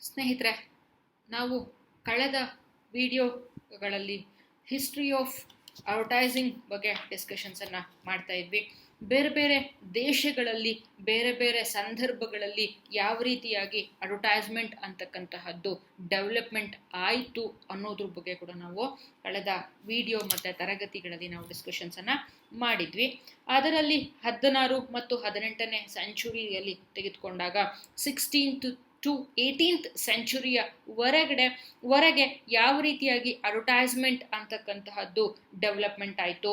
ಸ್ನೇಹಿತರೆ, ನಾವು ಕಳೆದ ವಿಡಿಯೋಗಳಲ್ಲಿ ಹಿಸ್ಟ್ರಿ ಆಫ್ ಅಡ್ವರ್ಟೈಸಿಂಗ್ ಬಗ್ಗೆ ಡಿಸ್ಕಷನ್ಸನ್ನು ಮಾಡ್ತಾ ಇದ್ವಿ. ಬೇರೆ ಬೇರೆ ದೇಶಗಳಲ್ಲಿ ಬೇರೆ ಬೇರೆ ಸಂದರ್ಭಗಳಲ್ಲಿ ಯಾವ ರೀತಿಯಾಗಿ ಅಡ್ವರ್ಟೈಸ್ಮೆಂಟ್ ಅಂತಕ್ಕಂತಹದ್ದು ಡೆವಲಪ್ಮೆಂಟ್ ಆಯಿತು ಅನ್ನೋದ್ರ ಬಗ್ಗೆ ಕೂಡ ನಾವು ಕಳೆದ ವಿಡಿಯೋ ಮತ್ತು ತರಗತಿಗಳಲ್ಲಿ ನಾವು ಡಿಸ್ಕಷನ್ಸನ್ನು ಮಾಡಿದ್ವಿ. ಅದರಲ್ಲಿ 16 ಮತ್ತು 18ನೇ ಸೆಂಚುರಿಯಲ್ಲಿ ತೆಗೆದುಕೊಂಡಾಗ 16th to 18th ಸೆಂಚುರಿಯ ವರೆಗೆ ಯಾವ ರೀತಿಯಾಗಿ ಅಡ್ವರ್ಟೈಸ್ಮೆಂಟ್ ಅಂತಕ್ಕಂತಹದ್ದು ಡೆವಲಪ್ಮೆಂಟ್ ಆಯಿತು.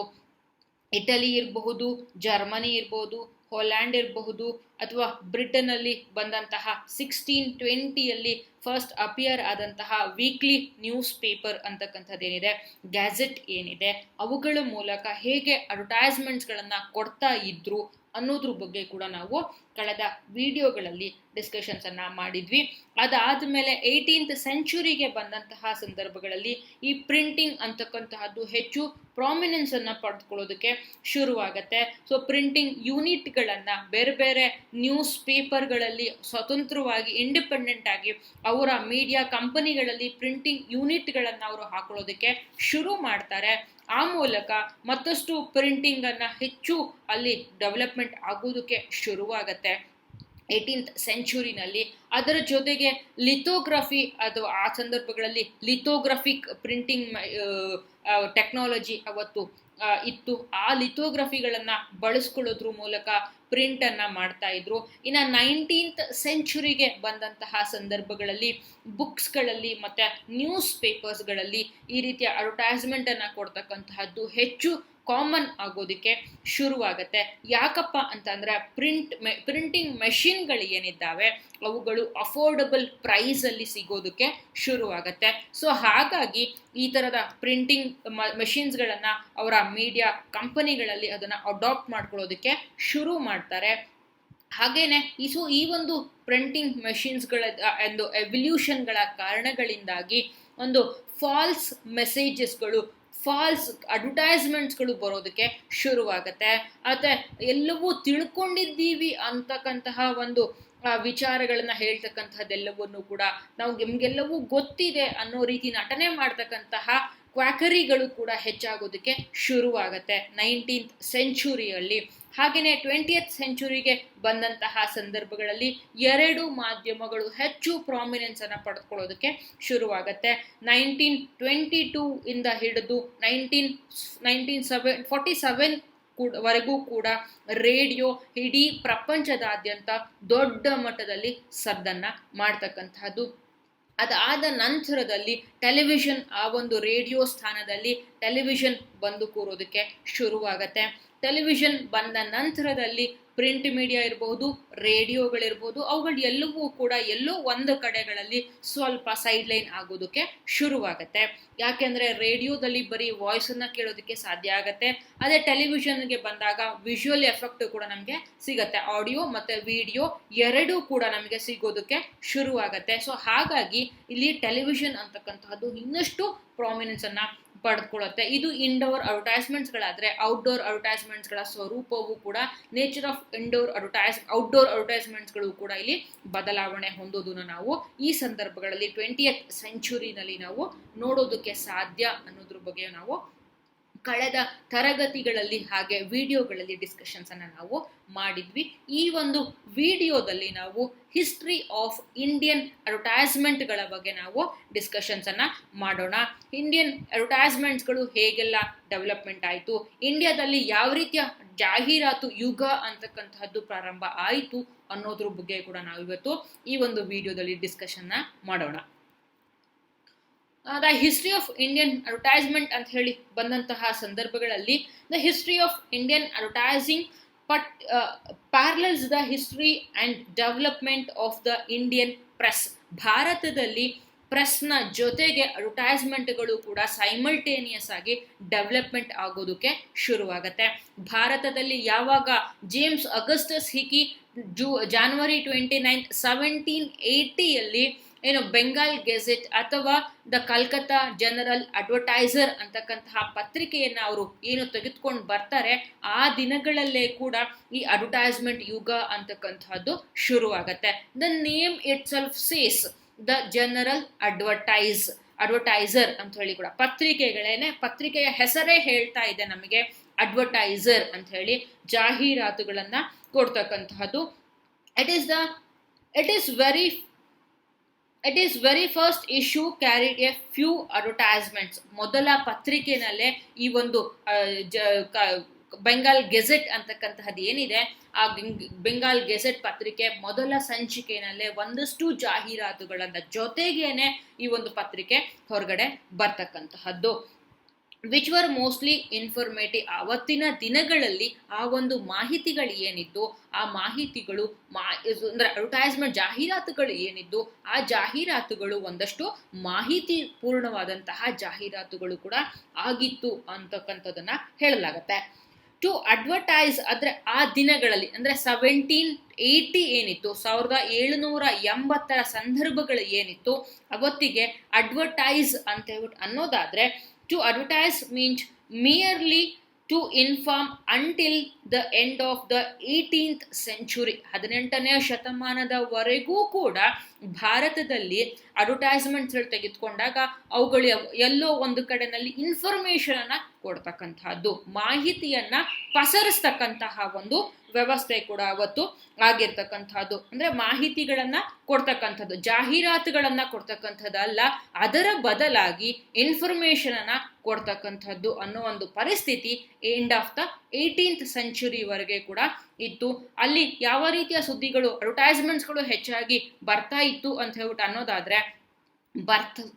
ಇಟಲಿ ಇರಬಹುದು, ಜರ್ಮನಿ ಇರಬಹುದು, ಹೋಲ್ಯಾಂಡ್ ಇರಬಹುದು, ಅಥವಾ ಬ್ರಿಟನ್ನಲ್ಲಿ ಬಂದಂತಹ 1620ಯಲ್ಲಿ ಫಸ್ಟ್ ಅಪಿಯರ್ ಆದಂತಹ ವೀಕ್ಲಿ ನ್ಯೂಸ್ ಪೇಪರ್ ಅಂತಕ್ಕಂಥದ್ದೇನಿದೆ, ಗ್ಯಾಜೆಟ್ ಏನಿದೆ, ಅವುಗಳ ಮೂಲಕ ಹೇಗೆ ಅಡ್ವರ್ಟೈಸ್ಮೆಂಟ್ಸ್ಗಳನ್ನು ಕೊಡ್ತಾ ಇದ್ರು ಅನ್ನೋದ್ರ ಬಗ್ಗೆ ಕೂಡ ನಾವು ಕಳೆದ ವಿಡಿಯೋಗಳಲ್ಲಿ ಡಿಸ್ಕಷನ್ಸನ್ನು ಮಾಡಿದ್ವಿ. ಅದಾದಮೇಲೆ 18th ಸೆಂಚುರಿಗೆ ಬಂದಂತಹ ಸಂದರ್ಭಗಳಲ್ಲಿ ಈ ಪ್ರಿಂಟಿಂಗ್ ಅಂತಕ್ಕಂತಹದ್ದು ಹೆಚ್ಚು ಪ್ರಾಮಿನೆನ್ಸನ್ನು ಪಡೆದುಕೊಳ್ಳೋದಕ್ಕೆ ಶುರುವಾಗತ್ತೆ. ಸೊ ಪ್ರಿಂಟಿಂಗ್ ಯೂನಿಟ್ಗಳನ್ನು ಬೇರೆ ಬೇರೆ ನ್ಯೂಸ್ ಪೇಪರ್ಗಳಲ್ಲಿ ಸ್ವತಂತ್ರವಾಗಿ ಇಂಡಿಪೆಂಡೆಂಟ್ ಆಗಿ ಅವರ ಮೀಡಿಯಾ ಕಂಪನಿಗಳಲ್ಲಿ ಪ್ರಿಂಟಿಂಗ್ ಯೂನಿಟ್ಗಳನ್ನು ಅವರು ಹಾಕೊಳ್ಳೋದಕ್ಕೆ ಶುರು ಮಾಡ್ತಾರೆ. ಆ ಮೂಲಕ ಮತ್ತಷ್ಟು ಪ್ರಿಂಟಿಂಗನ್ನು ಹೆಚ್ಚು ಅಲ್ಲಿ ಡೆವಲಪ್ಮೆಂಟ್ ಆಗೋದಕ್ಕೆ ಶುರುವಾಗತ್ತೆ 18th ಸೆಂಚುರಿನಲ್ಲಿ. ಅದರ ಜೊತೆಗೆ ಲಿಥೋಗ್ರಫಿ, ಅದು ಆ ಸಂದರ್ಭಗಳಲ್ಲಿ ಲಿಥೋಗ್ರಫಿಕ್ ಪ್ರಿಂಟಿಂಗ್ ಟೆಕ್ನಾಲಜಿ ಅವತ್ತು ಇತ್ತು. ಆ ಲಿಥೋಗ್ರಫಿಗಳನ್ನು ಬಳಸ್ಕೊಳ್ಳೋದ್ರ ಮೂಲಕ ಪ್ರಿಂಟನ್ನು ಮಾಡ್ತಾ ಇದ್ರು. ಇನ್ನು 19th ಸೆಂಚುರಿಗೆ ಬಂದಂತಹ ಸಂದರ್ಭಗಳಲ್ಲಿ ಬುಕ್ಸ್ಗಳಲ್ಲಿ ಮತ್ತು ನ್ಯೂಸ್ ಪೇಪರ್ಸ್ಗಳಲ್ಲಿ ಈ ರೀತಿಯ ಅಡ್ವರ್ಟೈಸ್ಮೆಂಟನ್ನು ಕೊಡ್ತಕ್ಕಂತಹದ್ದು ಹೆಚ್ಚು ಕಾಮನ್ ಆಗೋದಕ್ಕೆ ಶುರುವಾಗತ್ತೆ. ಯಾಕಪ್ಪ ಅಂತಂದರೆ ಪ್ರಿಂಟಿಂಗ್ ಮೆಷಿನ್ಗಳು ಏನಿದ್ದಾವೆ ಅವುಗಳು ಅಫೋರ್ಡಬಲ್ ಪ್ರೈಸಲ್ಲಿ ಸಿಗೋದಕ್ಕೆ ಶುರುವಾಗತ್ತೆ. ಸೊ ಹಾಗಾಗಿ ಈ ಥರದ ಪ್ರಿಂಟಿಂಗ್ ಮೆಷಿನ್ಸ್ಗಳನ್ನು ಅವರ ಮೀಡಿಯಾ ಕಂಪನಿಗಳಲ್ಲಿ ಅದನ್ನು ಅಡಾಪ್ಟ್ ಮಾಡ್ಕೊಳ್ಳೋದಕ್ಕೆ ಶುರು ಮಾಡ್ತಾರೆ. ಹಾಗೇನೆ ಈ ಒಂದು ಪ್ರಿಂಟಿಂಗ್ ಮೆಷಿನ್ಸ್ಗಳ ಒಂದು ಎವಲ್ಯೂಷನ್ಗಳ ಕಾರಣಗಳಿಂದಾಗಿ ಒಂದು ಫಾಲ್ಸ್ ಮೆಸೇಜಸ್ಗಳು, ಫಾಲ್ಸ್ ಅಡ್ವರ್ಟೈಸ್ಮೆಂಟ್ಸ್ಗಳು ಬರೋದಕ್ಕೆ ಶುರುವಾಗತ್ತೆ. ಮತ್ತು ಎಲ್ಲವೂ ತಿಳ್ಕೊಂಡಿದ್ದೀವಿ ಅಂತಕ್ಕಂತಹ ಒಂದು ವಿಚಾರಗಳನ್ನು ಹೇಳ್ತಕ್ಕಂಥದ್ದೆಲ್ಲವನ್ನೂ ಕೂಡ ನಾವು ನಮಗೆಲ್ಲವೂ ಗೊತ್ತಿದೆ ಅನ್ನೋ ರೀತಿ ನಟನೆ ಮಾಡ್ತಕ್ಕಂತಹ ಕ್ವಾಕರಿಗಳು ಕೂಡ ಹೆಚ್ಚಾಗೋದಕ್ಕೆ ಶುರುವಾಗತ್ತೆ 19th ಸೆಂಚುರಿಯಲ್ಲಿ. ಹಾಗೆಯೇ 20th ಸೆಂಚುರಿಗೆ ಬಂದಂತಹ ಸಂದರ್ಭಗಳಲ್ಲಿ ಎರಡು ಮಾಧ್ಯಮಗಳು ಹೆಚ್ಚು ಪ್ರಾಮಿನೆನ್ಸನ್ನು ಪಡೆದುಕೊಳ್ಳೋದಕ್ಕೆ ಶುರುವಾಗತ್ತೆ. 1922 ಇಂದ ಹಿಡಿದು 1947 ವರೆಗೂ ಕೂಡ ರೇಡಿಯೋ ಇಡೀ ಪ್ರಪಂಚದಾದ್ಯಂತ ದೊಡ್ಡ ಮಟ್ಟದಲ್ಲಿ ಸದ್ದನ್ನು ಮಾಡ್ತಕ್ಕಂಥದ್ದು. ಅದಾದ ನಂತರದಲ್ಲಿ ಟೆಲಿವಿಷನ್, ಆ ಒಂದು ರೇಡಿಯೋ ಸ್ಥಾನದಲ್ಲಿ ಟೆಲಿವಿಷನ್ ಬಂದು ಕೂರೋದಕ್ಕೆ ಶುರುವಾಗತ್ತೆ. ಟೆಲಿವಿಷನ್ ಬಂದ ನಂತರದಲ್ಲಿ ಪ್ರಿಂಟ್ ಮೀಡಿಯಾ ಇರಬಹುದು, ರೇಡಿಯೋಗಳಿರ್ಬೋದು, ಅವುಗಳು ಎಲ್ಲವೂ ಕೂಡ ಎಲ್ಲೋ ಒಂದು ಕಡೆಗಳಲ್ಲಿ ಸ್ವಲ್ಪ ಸೈಡ್ಲೈನ್ ಆಗೋದಕ್ಕೆ ಶುರುವಾಗತ್ತೆ. ಯಾಕೆಂದರೆ ರೇಡಿಯೋದಲ್ಲಿ ಬರೀ ವಾಯ್ಸನ್ನು ಕೇಳೋದಕ್ಕೆ ಸಾಧ್ಯ ಆಗತ್ತೆ. ಅದೇ ಟೆಲಿವಿಷನ್ಗೆ ಬಂದಾಗ ವಿಜುವಲ್ ಎಫೆಕ್ಟ್ ಕೂಡ ನಮಗೆ ಸಿಗತ್ತೆ. ಆಡಿಯೋ ಮತ್ತು ವಿಡಿಯೋ ಎರಡೂ ಕೂಡ ನಮಗೆ ಸಿಗೋದಕ್ಕೆ ಶುರುವಾಗತ್ತೆ. ಸೊ ಹಾಗಾಗಿ ಇಲ್ಲಿ ಟೆಲಿವಿಷನ್ ಅಂತಕ್ಕಂತಹದ್ದು ಇನ್ನಷ್ಟು ಪ್ರಾಮಿನೆನ್ಸನ್ನು ಪಡೆದುಕೊಳ್ಳುತ್ತೆ. ಇದು ಇಂಡೋರ್ ಅಡ್ವರ್ಟೈಸ್ಮೆಂಟ್ಸ್ಗಳಾದರೆ ಔಟ್ಡೋರ್ ಅಡ್ವರ್ಟೈಸ್ಮೆಂಟ್ಸ್ಗಳ ಸ್ವರೂಪವೂ ಕೂಡ ನೇಚರ್ ಆಫ್ ಔಟ್ಡೋರ್ ಅಡ್ವರ್ಟೈಸ್ಮೆಂಟ್ಸ್ಗಳು ಕೂಡ ಇಲ್ಲಿ ಬದಲಾವಣೆ ಹೊಂದೋದನ್ನು ನಾವು ಈ ಸಂದರ್ಭಗಳಲ್ಲಿ 20th ಸೆಂಚುರಿನಲ್ಲಿ ನಾವು ನೋಡೋದಕ್ಕೆ ಸಾಧ್ಯ ಅನ್ನೋದ್ರ ಬಗ್ಗೆ ನಾವು ಕಳೆದ ತರಗತಿಗಳಲ್ಲಿ ಹಾಗೆ ವಿಡಿಯೋಗಳಲ್ಲಿ ಡಿಸ್ಕಷನ್ಸನ್ನು ನಾವು ಮಾಡಿದ್ವಿ. ಈ ಒಂದು ವಿಡಿಯೋದಲ್ಲಿ ನಾವು ಹಿಸ್ಟ್ರಿ ಆಫ್ ಇಂಡಿಯನ್ ಅಡ್ವರ್ಟೈಸ್ಮೆಂಟ್ಗಳ ಬಗ್ಗೆ ನಾವು ಡಿಸ್ಕಷನ್ಸನ್ನು ಮಾಡೋಣ. ಇಂಡಿಯನ್ ಅಡ್ವರ್ಟೈಸ್ಮೆಂಟ್ಸ್ಗಳು ಹೇಗೆಲ್ಲ ಡೆವಲಪ್ಮೆಂಟ್ ಆಯಿತು, ಇಂಡಿಯಾದಲ್ಲಿ ಯಾವ ರೀತಿಯ ಜಾಹೀರಾತು ಯುಗ ಅಂತಕ್ಕಂತಹದ್ದು ಪ್ರಾರಂಭ ಆಯಿತು ಅನ್ನೋದ್ರ ಬಗ್ಗೆ ಕೂಡ ನಾವು ಇವತ್ತು ಈ ಒಂದು ವಿಡಿಯೋದಲ್ಲಿ ಡಿಸ್ಕಷನ್ನ ಮಾಡೋಣ. The history of Indian advertisement ಅಂತ ಹೇಳಿ ಬಂದಂತಹ ಸಂದರ್ಭಗಳಲ್ಲಿ the history of Indian advertising parallels the history and development of the Indian press. ಭಾರತದಲ್ಲಿ ಪ್ರೆಸ್ನ ಜೊತೆಗೆ ಅಡ್ವರ್ಟೈಸ್ಮೆಂಟ್ಗಳು ಕೂಡ ಸೈಮಲ್ಟೇನಿಯಸ್ ಆಗಿ ಡೆವಲಪ್ಮೆಂಟ್ ಆಗೋದಕ್ಕೆ ಶುರುವಾಗತ್ತೆ. ಭಾರತದಲ್ಲಿ ಯಾವಾಗ ಜೇಮ್ಸ್ ಅಗಸ್ಟಸ್ ಹಿಕಿ January 29, 1780ಯಲ್ಲಿ ಬೆಂಗಾಲ್ ಗೆಜೆಟ್ ಅಥವಾ ದ ಕಲ್ಕತ್ತಾ ಜನರಲ್ ಅಡ್ವರ್ಟೈಸರ್ ಅಂತಕ್ಕಂತಹ ಪತ್ರಿಕೆಯನ್ನು ಅವರು ತೆಗೆದುಕೊಂಡು ಬರ್ತಾರೆ, ಆ ದಿನಗಳಲ್ಲೇ ಕೂಡ ಈ ಅಡ್ವರ್ಟೈಸ್ಮೆಂಟ್ ಯುಗ ಅಂತಕ್ಕಂಥದ್ದು ಶುರುವಾಗತ್ತೆ. The name itself says the general advertiser ಅಂತ ಹೇಳಿ ಕೂಡ ಪತ್ರಿಕೆಯ ಹೆಸರೇ ಹೇಳ್ತಾ ಇದೆ ನಮಗೆ ಅಡ್ವರ್ಟೈಸರ್ ಅಂತ ಹೇಳಿ, ಜಾಹೀರಾತುಗಳನ್ನ ಕೊಡ್ತಕ್ಕಂತಹದ್ದು. It is very first issue carried a few advertisements. ಮೊದಲ ಪತ್ರಿಕೆನಲ್ಲೇ ಈ ಒಂದು ಬೆಂಗಾಲ್ ಗೆಜೆಟ್ ಅಂತಕ್ಕಂತಹದ್ದು ಏನಿದೆ, ಆ ಬೆಂಗಾಲ್ ಗೆಜೆಟ್ ಪತ್ರಿಕೆ ಮೊದಲ ಸಂಚಿಕೆಯಲ್ಲೇ ಒಂದಷ್ಟು ಜಾಹೀರಾತುಗಳನ್ನ ಜೊತೆಗೇನೆ ಈ ಒಂದು ಪತ್ರಿಕೆ ಹೊರಗಡೆ ಬರ್ತಕ್ಕಂತಹದ್ದು. Which were mostly informative. ಆವತ್ತಿನ ದಿನಗಳಲ್ಲಿ ಆ ಒಂದು ಮಾಹಿತಿಗಳು ಏನಿದ್ದು, ಆ ಮಾಹಿತಿಗಳು ಅಂದ್ರೆ ಅಡ್ವರ್ಟೈಸ್ಮೆಂಟ್ ಜಾಹೀರಾತುಗಳು ಏನಿದ್ದು, ಆ ಜಾಹೀರಾತುಗಳು ಒಂದಷ್ಟು ಮಾಹಿತಿ ಪೂರ್ಣವಾದಂತಹ ಜಾಹೀರಾತುಗಳು ಕೂಡ ಆಗಿತ್ತು ಅಂತಕ್ಕಂಥದ್ದನ್ನ ಹೇಳಲಾಗತ್ತೆ. ಟು ಅಡ್ವರ್ಟೈಸ್ ಅಂದ್ರೆ ಆ ದಿನಗಳಲ್ಲಿ ಅಂದ್ರೆ 1780 ಏನಿತ್ತು, 1780 ಸಂದರ್ಭಗಳು ಏನಿತ್ತು, ಅವತ್ತಿಗೆ ಅಡ್ವರ್ಟೈಸ್ ಅಂತ ಹೇಳ್ಬಿಟ್ಟು ಅನ್ನೋದಾದ್ರೆ, to advertise means merely to inform until the end of the 18th century. 18ನೇ ಶತಮಾನದವರೆಗೂ ಕೂಡ ಭಾರತದಲ್ಲಿ ಅಡ್ವರ್ಟೈಸ್ಮೆಂಟ್ಸ್ ತೆಗೆದುಕೊಂಡಾಗ ಅವುಗಳು ಎಲ್ಲೋ ಒಂದು ಕಡೆನಲ್ಲಿ ಇನ್ಫಾರ್ಮೇಶನ್ ಅನ್ನ ಕೊಡ್ತಕ್ಕಂತಹದ್ದು, ಮಾಹಿತಿಯನ್ನ ಪಸರಿಸ್ತಕ್ಕಂತಹ ಒಂದು ವ್ಯವಸ್ಥೆ ಕೂಡ ಅವತ್ತು ಆಗಿರ್ತಕ್ಕಂಥದ್ದು. ಅಂದ್ರೆ ಮಾಹಿತಿಗಳನ್ನ ಕೊಡ್ತಕ್ಕಂಥದ್ದು, ಜಾಹೀರಾತುಗಳನ್ನ ಕೊಡ್ತಕ್ಕಂಥದ್ದಲ್ಲ, ಅದರ ಬದಲಾಗಿ ಇನ್ಫಾರ್ಮೇಶನ್ ಅನ್ನ ಕೊಡ್ತಕ್ಕಂಥದ್ದು ಅನ್ನೋ ಒಂದು ಪರಿಸ್ಥಿತಿ end of the 18th century ವರೆಗೆ ಕೂಡ ಇತ್ತು. ಅಲ್ಲಿ ಯಾವ ರೀತಿಯ ಸುದ್ದಿಗಳು ಅಡ್ವರ್ಟೈಸ್ಮೆಂಟ್ಸ್ಗಳು ಹೆಚ್ಚಾಗಿ ಬರ್ತಾ ಇತ್ತು ಅಂತ ಹೇಳ್ಬಿಟ್ಟು ಅನ್ನೋದಾದ್ರೆ,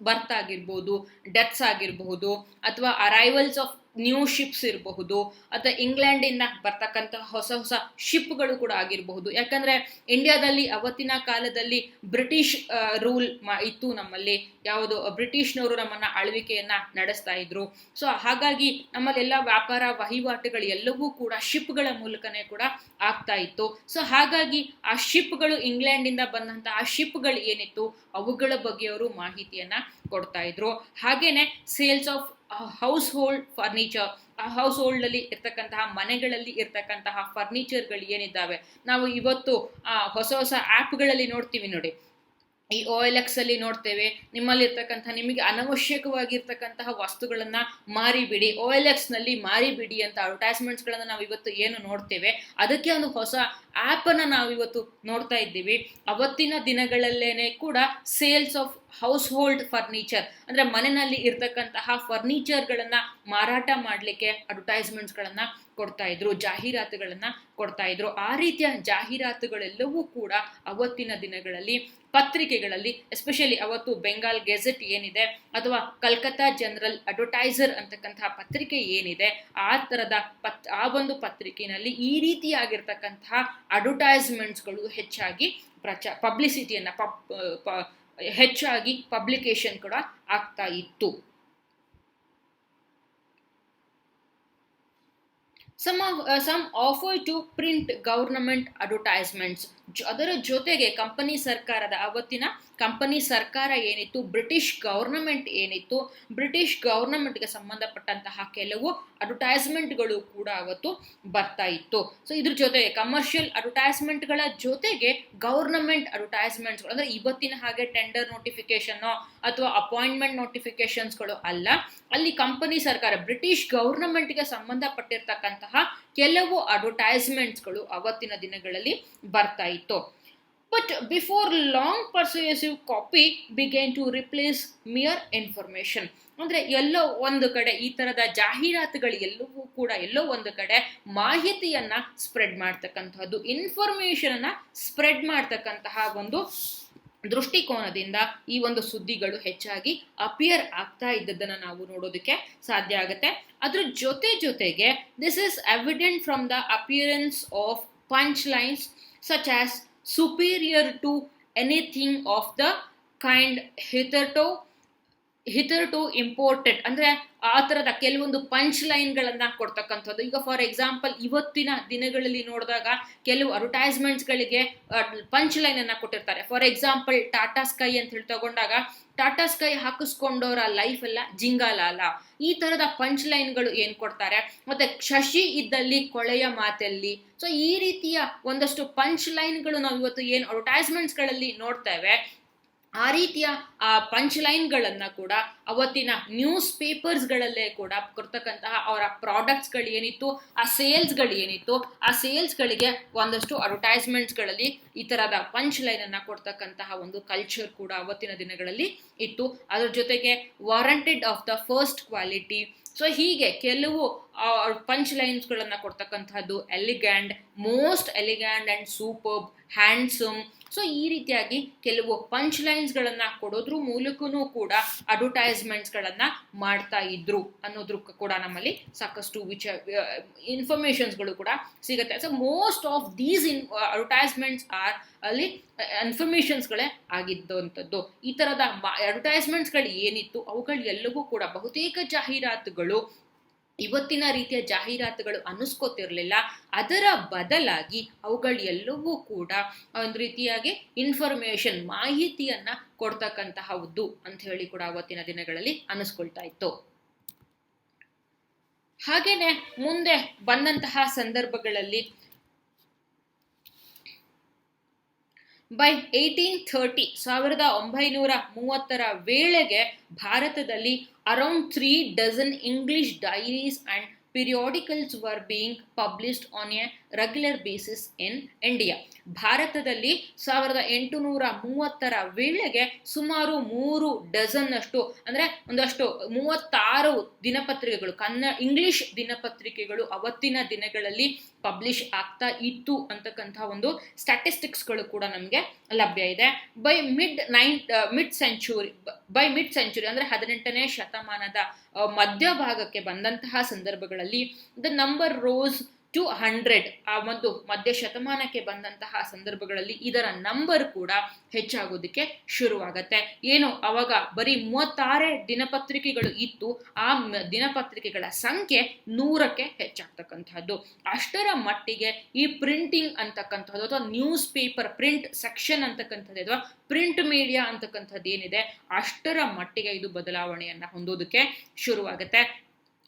ಬರ್ತ್ ಆಗಿರ್ಬೋದು, ಡೆತ್ಸ್ ಆಗಿರಬಹುದು, ಅಥವಾ ಅರೈವಲ್ಸ್ ಆಫ್ ನ್ಯೂ ಶಿಪ್ಸ್ ಇರಬಹುದು, ಅಥವಾ ಇಂಗ್ಲೆಂಡಿಂದ ಬರ್ತಕ್ಕಂಥ ಹೊಸ ಶಿಪ್ಗಳು ಕೂಡ ಆಗಿರಬಹುದು. ಯಾಕಂದ್ರೆ ಇಂಡಿಯಾದಲ್ಲಿ ಅವತ್ತಿನ ಕಾಲದಲ್ಲಿ ಬ್ರಿಟಿಷ್ ರೂಲ್ ಇತ್ತು ನಮ್ಮಲ್ಲಿ, ಯಾವುದು ಬ್ರಿಟಿಷ್ನವರು ನಮ್ಮನ್ನ ಆಳ್ವಿಕೆಯನ್ನ ನಡೆಸ್ತಾ ಇದ್ರು. ಸೊ ಹಾಗಾಗಿ ನಮ್ಮಲ್ಲೆಲ್ಲ ವ್ಯಾಪಾರ ವಹಿವಾಟುಗಳು ಎಲ್ಲವೂ ಕೂಡ ಶಿಪ್ಗಳ ಮೂಲಕನೇ ಕೂಡ ಆಗ್ತಾ ಇತ್ತು. ಸೊ ಹಾಗಾಗಿ ಆ ಶಿಪ್ಗಳು, ಇಂಗ್ಲೆಂಡಿಂದ ಬಂದಂತಹ ಆ ಶಿಪ್ಗಳು ಏನಿತ್ತು ಅವುಗಳ ಬಗ್ಗೆ ಅವರು ಮಾಹಿತಿಯನ್ನ ಕೊಡ್ತಾ ಇದ್ರು. ಹಾಗೇನೆ sales of house hold furniture, ಆ ಹೌಸ್ ಹೋಲ್ಡ್ ಅಲ್ಲಿ ಇರ್ತಕ್ಕಂತಹ ಮನೆಗಳಲ್ಲಿ ಇರ್ತಕ್ಕಂತಹ ಫರ್ನಿಚರ್ಗಳು ಏನಿದ್ದಾವೆ, ನಾವು ಇವತ್ತು ಹೊಸ ಆ್ಯಪ್ಗಳಲ್ಲಿ ನೋಡ್ತೀವಿ ನೋಡಿ, ಈ OLX ಅಲ್ಲಿ ನೋಡ್ತೇವೆ, ನಿಮ್ಮಲ್ಲಿ ಇರ್ತಕ್ಕಂಥ ನಿಮಗೆ ಅನವಶ್ಯಕವಾಗಿರ್ತಕ್ಕಂತಹ ವಸ್ತುಗಳನ್ನ ಮಾರಿಬಿಡಿ, OLX ನಲ್ಲಿ ಮಾರಿಬಿಡಿ ಅಂತ ಅಡ್ವರ್ಟೈಸ್ಮೆಂಟ್ಸ್ ಗಳನ್ನ ನಾವು ಇವತ್ತು ಏನು ನೋಡ್ತೇವೆ, ಅದಕ್ಕೆ ಒಂದು ಹೊಸ ಆ್ಯಪ್ ಅನ್ನ ನಾವು ಇವತ್ತು ನೋಡ್ತಾ ಇದ್ದೀವಿ. ಅವತ್ತಿನ ದಿನಗಳಲ್ಲೇನೆ ಕೂಡ sales of house hold furniture ಅಂದ್ರೆ ಮನೆಯಲ್ಲಿ ಇರ್ತಕ್ಕಂತಹ ಫರ್ನಿಚರ್ಗಳನ್ನ ಮಾರಾಟ ಮಾಡಲಿಕ್ಕೆ ಅಡ್ವರ್ಟೈಸ್ಮೆಂಟ್ಸ್ ಗಳನ್ನ ಕೊಡ್ತಾ ಇದ್ರು, ಜಾಹೀರಾತುಗಳನ್ನ ಕೊಡ್ತಾ ಇದ್ರು. ಆ ರೀತಿಯ ಜಾಹೀರಾತುಗಳೆಲ್ಲವೂ ಕೂಡ ಅವತ್ತಿನ ದಿನಗಳಲ್ಲಿ ಪತ್ರಿಕೆಗಳಲ್ಲಿ, ಎಸ್ಪೆಷಲಿ ಅವತ್ತು ಬೆಂಗಾಲ್ ಗೆಜೆಟ್ ಏನಿದೆ ಅಥವಾ ಕಲ್ಕತ್ತಾ ಜನರಲ್ ಅಡ್ವರ್ಟೈಸರ್ ಅಂತಕ್ಕಂತಹ ಪತ್ರಿಕೆ ಏನಿದೆ, ಆ ತರದ ಆ ಒಂದು ಪತ್ರಿಕೆಯಲ್ಲಿ ಈ ರೀತಿಯಾಗಿರ್ತಕ್ಕಂತಹ ಅಡ್ವರ್ಟೈಸ್ಮೆಂಟ್ಸ್ಗಳು ಹೆಚ್ಚಾಗಿ ಪಬ್ಲಿಸಿಟಿಯನ್ನ ಹೆಚ್ಚಾಗಿ ಪಬ್ಲಿಕೇಶನ್ ಕೂಡ ಆಗ್ತಾ ಇತ್ತು. Some offer to print government advertisements. ಅದರ ಜೊತೆಗೆ ಅವತ್ತಿನ ಕಂಪನಿ ಸರ್ಕಾರ ಏನಿತ್ತು, ಬ್ರಿಟಿಷ್ ಗವರ್ನಮೆಂಟ್ ಏನಿತ್ತು, ಬ್ರಿಟಿಷ್ ಗವರ್ನಮೆಂಟ್ಗೆ ಸಂಬಂಧಪಟ್ಟಂತಹ ಕೆಲವು ಅಡ್ವರ್ಟೈಸ್ಮೆಂಟ್ಗಳು ಕೂಡ ಅವತ್ತು ಬರ್ತಾ ಇತ್ತು. ಸೊ ಇದ್ರ ಜೊತೆಗೆ ಕಮರ್ಷಿಯಲ್ ಅಡ್ವರ್ಟೈಸ್ಮೆಂಟ್ಗಳ ಜೊತೆಗೆ ಗವರ್ನಮೆಂಟ್ ಅಡ್ವರ್ಟೈಸ್ಮೆಂಟ್ಸ್ಗಳು, ಅಂದ್ರೆ ಇವತ್ತಿನ ಹಾಗೆ ಟೆಂಡರ್ ನೋಟಿಫಿಕೇಶನ್ ಅಥವಾ ಅಪಾಯಿಂಟ್ಮೆಂಟ್ ನೋಟಿಫಿಕೇಶನ್ಸ್ಗಳು ಅಲ್ಲ, ಅಲ್ಲಿ ಕಂಪನಿ ಸರ್ಕಾರ ಬ್ರಿಟಿಷ್ ಗವರ್ನಮೆಂಟ್ಗೆ ಸಂಬಂಧಪಟ್ಟಿರ್ತಕ್ಕಂತಹ ಕೆಲವು ಅಡ್ವರ್ಟೈಸ್ಮೆಂಟ್ಸ್ಗಳು ಅವತ್ತಿನ ದಿನಗಳಲ್ಲಿ ಬರ್ತಾ ಇತ್ತು. But before long, persuasive copy began to replace mere information. ಅಂದ್ರೆ ಎಲ್ಲೋ ಒಂದು ಕಡೆ ಈ ತರದ ಜಾಹೀರಾತುಗಳು ಎಲ್ಲವೂ ಕೂಡ ಎಲ್ಲೋ ಒಂದು ಕಡೆ ಮಾಹಿತಿಯನ್ನ ಸ್ಪ್ರೆಡ್ ಮಾಡ್ತಕ್ಕಂಥದ್ದು, ಇನ್ಫಾರ್ಮೇಶನ್ ಅನ್ನ ಸ್ಪ್ರೆಡ್ ಮಾಡ್ತಕ್ಕಂತಹ ಒಂದು ದೃಷ್ಟಿಕೋನದಿಂದ ಈ ಒಂದು ಸುದ್ದಿಗಳು ಹೆಚ್ಚಾಗಿ ಅಪಿಯರ್ ಆಗ್ತಾ ಇದ್ದದನ್ನ ನಾವು ನೋಡೋದಕ್ಕೆ ಸಾಧ್ಯ ಆಗುತ್ತೆ. ಅದ್ರ ಜೊತೆಗೆ this is evident from the appearance of punch lines such as superior to anything of the kind hitherto imported. ಅಂದ್ರೆ ಆ ತರದ ಕೆಲವೊಂದು ಪಂಚ್ ಲೈನ್ಗಳನ್ನ ಕೊಡ್ತಕ್ಕಂಥದ್ದು. ಈಗ ಫಾರ್ ಎಕ್ಸಾಂಪಲ್ ಇವತ್ತಿನ ದಿನಗಳಲ್ಲಿ ನೋಡಿದಾಗ ಕೆಲವು ಅಡ್ವರ್ಟೈಸ್ಮೆಂಟ್ಸ್ಗಳಿಗೆ ಪಂಚ್ ಲೈನ್ ಅನ್ನ ಕೊಟ್ಟಿರ್ತಾರೆ. ಫಾರ್ ಎಕ್ಸಾಂಪಲ್ ಟಾಟಾ ಸ್ಕೈ ಅಂತ ಹೇಳಿ ತಗೊಂಡಾಗ, ಟಾಟಾ ಸ್ಕೈ ಹಾಕಿಸ್ಕೊಂಡವರ ಲೈಫ್ ಎಲ್ಲ ಜಿಂಗಾಲಾಲ, ಈ ತರದ ಪಂಚ್ ಲೈನ್ಗಳು ಏನ್ ಕೊಡ್ತಾರೆ. ಮತ್ತೆ ಶಶಿ ಇದ್ದಲ್ಲಿ ಕೊಳೆಯ ಮಾತಲ್ಲಿ, ಸೊ ಈ ರೀತಿಯ ಒಂದಷ್ಟು ಪಂಚ್ ಲೈನ್ಗಳು ನಾವು ಇವತ್ತು ಏನು ಅಡ್ವರ್ಟೈಸ್ಮೆಂಟ್ಸ್ಗಳಲ್ಲಿ ನೋಡ್ತೇವೆ, ಆ ರೀತಿಯ ಆ ಪಂಚ್ ಲೈನ್ಗಳನ್ನು ಕೂಡ ಅವತ್ತಿನ ನ್ಯೂಸ್ ಪೇಪರ್ಸ್ಗಳಲ್ಲೇ ಕೂಡ ಕೊಡ್ತಕ್ಕಂತಹ ಅವರ ಪ್ರಾಡಕ್ಟ್ಸ್ಗಳು ಏನಿತ್ತು, ಆ ಸೇಲ್ಸ್ಗಳು ಏನಿತ್ತು, ಆ ಸೇಲ್ಸ್ಗಳಿಗೆ ಒಂದಷ್ಟು ಅಡ್ವರ್ಟೈಸ್ಮೆಂಟ್ಸ್ಗಳಲ್ಲಿ ಈ ಥರದ ಪಂಚ್ ಲೈನನ್ನು ಕೊಡ್ತಕ್ಕಂತಹ ಒಂದು ಕಲ್ಚರ್ ಕೂಡ ಅವತ್ತಿನ ದಿನಗಳಲ್ಲಿ ಇತ್ತು. ಅದರ ಜೊತೆಗೆ warranted of the first quality. So ಹೀಗೆ ಕೆಲವು ಪಂಚ್ ಲೈನ್ಸ್ಗಳನ್ನು ಕೊಡ್ತಕ್ಕಂತಹದ್ದು elegant, most elegant and superb, handsome. So ಈ ರೀತಿಯಾಗಿ ಕೆಲವು ಪಂಚ್ ಲೈನ್ಸ್ಗಳನ್ನು ಕೊಡೋದ್ರ ಮೂಲಕನೂ ಕೂಡ ಅಡ್ವರ್ಟೈಸ್ಮೆಂಟ್ಸ್ಗಳನ್ನು ಮಾಡ್ತಾ ಇದ್ರು ಅನ್ನೋದ್ರ ಕೂಡ ನಮ್ಮಲ್ಲಿ ಸಾಕಷ್ಟು ಇನ್ಫಾರ್ಮೇಶನ್ಸ್ಗಳು ಕೂಡ ಸಿಗುತ್ತೆ. So most of these advertisements are ಅಲ್ಲಿ ಇನ್ಫಾರ್ಮೇಶನ್ಸ್ಗಳೇ ಆಗಿದ್ದಂಥದ್ದು. ಈ ಥರದ ಅಡ್ವರ್ಟೈಸ್ಮೆಂಟ್ಸ್ಗಳು ಏನಿತ್ತು ಅವುಗಳು ಎಲ್ಲವೂ ಕೂಡ ಬಹುತೇಕ ಜಾಹೀರಾತುಗಳು ಇವತ್ತಿನ ರೀತಿಯ ಜಾಹೀರಾತುಗಳು ಅನ್ನಿಸ್ಕೋತಿರ್ಲಿಲ್ಲ. ಅದರ ಬದಲಾಗಿ ಅವುಗಳು ಎಲ್ಲವೂ ಕೂಡ ಒಂದು ರೀತಿಯಾಗಿ ಇನ್ಫಾರ್ಮೇಶನ್, ಮಾಹಿತಿಯನ್ನ ಕೊಡ್ತಕ್ಕಂತಹದ್ದು ಅಂತ ಹೇಳಿ ಕೂಡ ಅವತ್ತಿನ ದಿನಗಳಲ್ಲಿ ಅನ್ನಿಸ್ಕೊಳ್ತಾ ಇತ್ತು. ಹಾಗೇನೆ ಮುಂದೆ ಬಂದಂತಹ ಸಂದರ್ಭಗಳಲ್ಲಿ ಬೈ 1830 1930 ವೇಳೆಗೆ ಭಾರತದಲ್ಲಿ around 3 dozen English dailies and periodicals were being published on a regular basis in India. ಭಾರತದಲ್ಲಿ 1830 ವೇಳೆಗೆ ಸುಮಾರು 3 ಡಜನ್ ಅಷ್ಟು, ಅಂದರೆ ಒಂದಷ್ಟು 36 ದಿನಪತ್ರಿಕೆಗಳು, ಇಂಗ್ಲಿಷ್ ದಿನಪತ್ರಿಕೆಗಳು ಅವತ್ತಿನ ದಿನಗಳಲ್ಲಿ ಪಬ್ಲಿಷ್ ಆಗ್ತಾ ಇತ್ತು ಅಂತಕ್ಕಂಥ ಒಂದು ಸ್ಟ್ಯಾಟಿಸ್ಟಿಕ್ಸ್ಗಳು ಕೂಡ ನಮಗೆ ಲಭ್ಯ ಇದೆ. ಬೈ ಮಿಡ್ ಸೆಂಚುರಿ ಅಂದರೆ 18ನೇ ಶತಮಾನದ ಮಧ್ಯಭಾಗಕ್ಕೆ ಬಂದಂತಹ ಸಂದರ್ಭಗಳಲ್ಲಿ ದ ನಂಬರ್ ರೋಸ್ ಟು 100. ಆ ಒಂದು ಮಧ್ಯ ಶತಮಾನಕ್ಕೆ ಬಂದಂತಹ ಸಂದರ್ಭಗಳಲ್ಲಿ ಇದರ ನಂಬರ್ ಕೂಡ ಹೆಚ್ಚಾಗೋದಕ್ಕೆ ಶುರುವಾಗತ್ತೆ. ಏನು ಅವಾಗ ಬರೀ 36 ದಿನಪತ್ರಿಕೆಗಳು ಇತ್ತು, ಆ ದಿನಪತ್ರಿಕೆಗಳ ಸಂಖ್ಯೆ 100ಕ್ಕೆ ಹೆಚ್ಚಾಗ್ತಕ್ಕಂಥದ್ದು. ಅಷ್ಟರ ಮಟ್ಟಿಗೆ ಈ ಪ್ರಿಂಟಿಂಗ್ ಅಂತಕ್ಕಂಥದ್ದು ಅಥವಾ ನ್ಯೂಸ್ ಪೇಪರ್ ಪ್ರಿಂಟ್ ಸೆಕ್ಷನ್ ಅಂತಕ್ಕಂಥದ್ದು ಅಥವಾ ಪ್ರಿಂಟ್ ಮೀಡಿಯಾ ಅಂತಕ್ಕಂಥದ್ದು ಏನಿದೆ ಅಷ್ಟರ ಮಟ್ಟಿಗೆ ಇದು ಬದಲಾವಣೆಯನ್ನ ಹೊಂದೋದಕ್ಕೆ ಶುರುವಾಗುತ್ತೆ.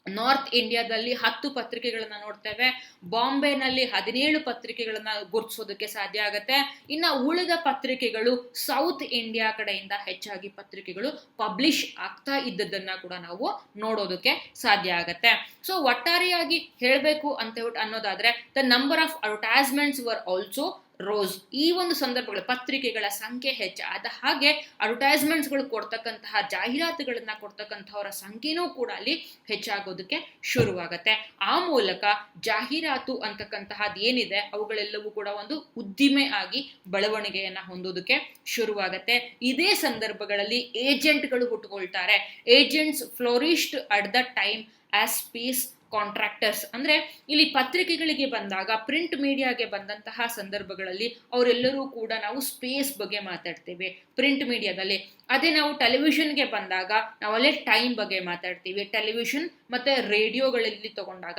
ನಾರ್ತ್ ಇಂಡಿಯಾದಲ್ಲಿ 10 ಪತ್ರಿಕೆಗಳನ್ನ ನೋಡ್ತೇವೆ, ಬಾಂಬೆನಲ್ಲಿ 17 ಪತ್ರಿಕೆಗಳನ್ನ ಗುರುತಿಸೋದಕ್ಕೆ ಸಾಧ್ಯ ಆಗುತ್ತೆ. ಇನ್ನು ಉಳಿದ ಪತ್ರಿಕೆಗಳು ಸೌತ್ ಇಂಡಿಯಾ ಕಡೆಯಿಂದ ಹೆಚ್ಚಾಗಿ ಪತ್ರಿಕೆಗಳು ಪಬ್ಲಿಷ್ ಆಗ್ತಾ ಇದ್ದದನ್ನ ಕೂಡ ನಾವು ನೋಡೋದಕ್ಕೆ ಸಾಧ್ಯ ಆಗತ್ತೆ. ಸೊ ಒಟ್ಟಾರೆಯಾಗಿ ಹೇಳಬೇಕು ಅಂತ ಅನ್ನೋದಾದ್ರೆ the number of advertisements were also rose. ಈ ಒಂದು ಸಂದರ್ಭಗಳು ಪತ್ರಿಕೆಗಳ ಸಂಖ್ಯೆ ಹೆಚ್ಚಾದ ಹಾಗೆ ಅಡ್ವರ್ಟೈಸ್ಮೆಂಟ್ಸ್ಗಳು ಕೊಡ್ತಕ್ಕಂತಹ ಜಾಹೀರಾತುಗಳನ್ನ ಕೊಡ್ತಕ್ಕಂಥವರ ಸಂಖ್ಯೆನೂ ಕೂಡ ಅಲ್ಲಿ ಹೆಚ್ಚಾಗೋದಕ್ಕೆ ಶುರುವಾಗತ್ತೆ. ಆ ಮೂಲಕ ಜಾಹೀರಾತು ಅಂತಕ್ಕಂತಹದ್ದು ಏನಿದೆ ಅವುಗಳೆಲ್ಲವೂ ಕೂಡ ಒಂದು ಉದ್ದಿಮೆ ಆಗಿ ಬೆಳವಣಿಗೆಯನ್ನ ಹೊಂದೋದಕ್ಕೆ ಶುರುವಾಗತ್ತೆ. ಇದೇ ಸಂದರ್ಭಗಳಲ್ಲಿ ಏಜೆಂಟ್ಗಳು ಹುಟ್ಟುಕೊಳ್ತಾರೆ. Agents flourished at the time as space contractors. ಅಂದ್ರೆ ಇಲ್ಲಿ ಪತ್ರಿಕೆಗಳಿಗೆ ಬಂದಾಗ, ಪ್ರಿಂಟ್ ಮೀಡಿಯಾಗೆ ಬಂದಂತಹ ಸಂದರ್ಭಗಳಲ್ಲಿ ಅವರೆಲ್ಲರೂ ಕೂಡ ನಾವು ಸ್ಪೇಸ್ ಬಗ್ಗೆ ಮಾತಾಡ್ತೇವೆ ಪ್ರಿಂಟ್ ಮೀಡಿಯಾದಲ್ಲಿ. ಅದೇ ನಾವು ಟೆಲಿವಿಷನ್ಗೆ ಬಂದಾಗ ನಾವಲ್ಲೇ ಟೈಮ್ ಬಗ್ಗೆ ಮಾತಾಡ್ತೀವಿ. ಟೆಲಿವಿಷನ್ ಮತ್ತೆ ರೇಡಿಯೋಗಳಲ್ಲಿ ತಗೊಂಡಾಗ